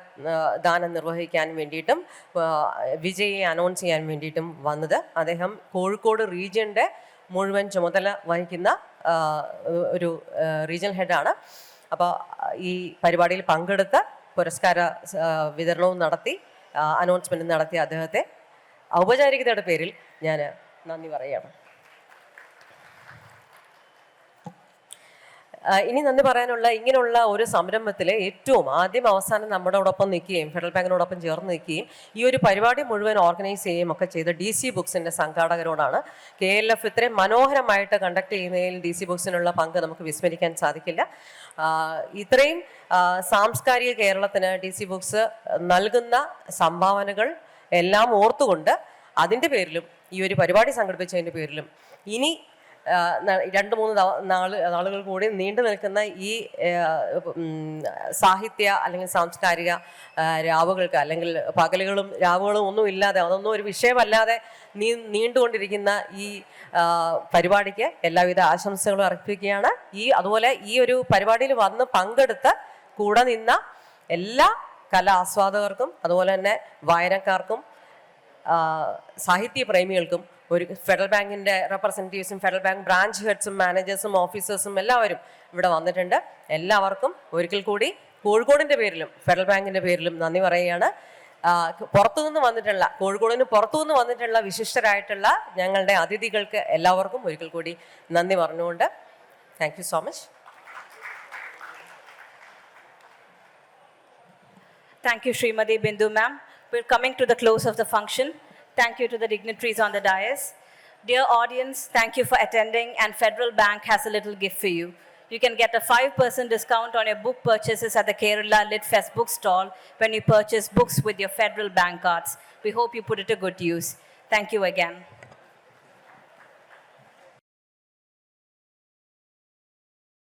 ദാനം നിർവഹിക്കാൻ വേണ്ടിയിട്ടും വിജയിയെ അനൗൺസ് ചെയ്യാൻ വേണ്ടിയിട്ടും വന്നത്. അദ്ദേഹം കോഴിക്കോട് റീജിയൻ്റെ മുഴുവൻ ചുമതല വഹിക്കുന്ന ഒരു റീജിയണൽ ഹെഡാണ്. അപ്പോൾ ഈ പരിപാടിയിൽ പങ്കെടുത്ത് പുരസ്കാര വിതരണവും നടത്തി അനൗൺസ്മെൻറ്റ് നടത്തിയ അദ്ദേഹത്തെ ഔപചാരികതയുടെ പേരിൽ ഞാൻ നന്ദി പറയുകയാണ്. ഇനി നന്ദി പറയാനുള്ള ഇങ്ങനെയുള്ള ഒരു സംരംഭത്തിൽ ഏറ്റവും ആദ്യം അവസാനം നമ്മളോടൊപ്പം നിൽക്കുകയും ഫെഡറൽ ബാങ്കിനോടൊപ്പം ചേർന്ന് നിൽക്കുകയും ഈ ഒരു പരിപാടി മുഴുവൻ ഓർഗനൈസ് ചെയ്യുകയും ഒക്കെ ചെയ്ത DC ബുക്സിൻ്റെ സംഘാടകരോടാണ്. KLF ഇത്രയും മനോഹരമായിട്ട് കണ്ടക്ട് ചെയ്യുന്നതിൽ DC ബുക്സിനുള്ള പങ്ക് നമുക്ക് വിസ്മരിക്കാൻ സാധിക്കില്ല. ഇത്രയും സാംസ്കാരിക കേരളത്തിന് DC ബുക്സ് നൽകുന്ന സംഭാവനകൾ എല്ലാം ഓർത്തുകൊണ്ട് അതിൻ്റെ പേരിലും ഈ ഒരു പരിപാടി സംഘടിപ്പിച്ചതിൻ്റെ പേരിലും ഇനി 2-3 നാളുകൾ കൂടി നീണ്ടു നിൽക്കുന്ന ഈ സാഹിത്യ അല്ലെങ്കിൽ സാംസ്കാരിക രാവുകൾക്ക് അല്ലെങ്കിൽ പകലുകളും രാവുകളും ഒന്നും ഇല്ലാതെ അതൊന്നും ഒരു വിഷയമല്ലാതെ നീണ്ടുകൊണ്ടിരിക്കുന്ന ഈ പരിപാടിക്ക് എല്ലാവിധ ആശംസകളും അർപ്പിക്കുകയാണ്. അതുപോലെ ഈ ഒരു പരിപാടിയിൽ വന്ന് പങ്കെടുത്ത് കൂടെ നിന്ന എല്ലാ കലാ ആസ്വാദകർക്കും അതുപോലെ തന്നെ വായനക്കാർക്കും സാഹിത്യ പ്രേമികൾക്കും ഒരു ഫെഡറൽ ബാങ്കിൻ്റെ റെപ്രസെൻറ്റേറ്റീവ്സും ഫെഡറൽ ബാങ്ക് ബ്രാഞ്ച് ഹെഡ്സും മാനേജേഴ്സും ഓഫീസേഴ്സും എല്ലാവരും ഇവിടെ വന്നിട്ടുണ്ട്. എല്ലാവർക്കും ഒരിക്കൽ കൂടി കോഴിക്കോടിൻ്റെ പേരിലും ഫെഡറൽ ബാങ്കിൻ്റെ പേരിലും നന്ദി പറയുകയാണ്. പുറത്തുനിന്ന് വന്നിട്ടുള്ള കോഴിക്കോടിന് പുറത്തുനിന്ന് വന്നിട്ടുള്ള വിശിഷ്ടരായിട്ടുള്ള ഞങ്ങളുടെ അതിഥികൾക്ക് എല്ലാവർക്കും ഒരിക്കൽ കൂടി നന്ദി പറഞ്ഞുകൊണ്ട് thank you so much. Thank you, Srimati Bindu ma'am. We're coming to the close of the function. Thank you to the dignitaries on the dais. Dear audience, thank you for attending, and Federal Bank has a little gift for you. You can get a 5% discount on your book purchases at the Kerala Lit Fest bookstall when you purchase books with your Federal Bank cards. We hope you put it to good use. Thank you again.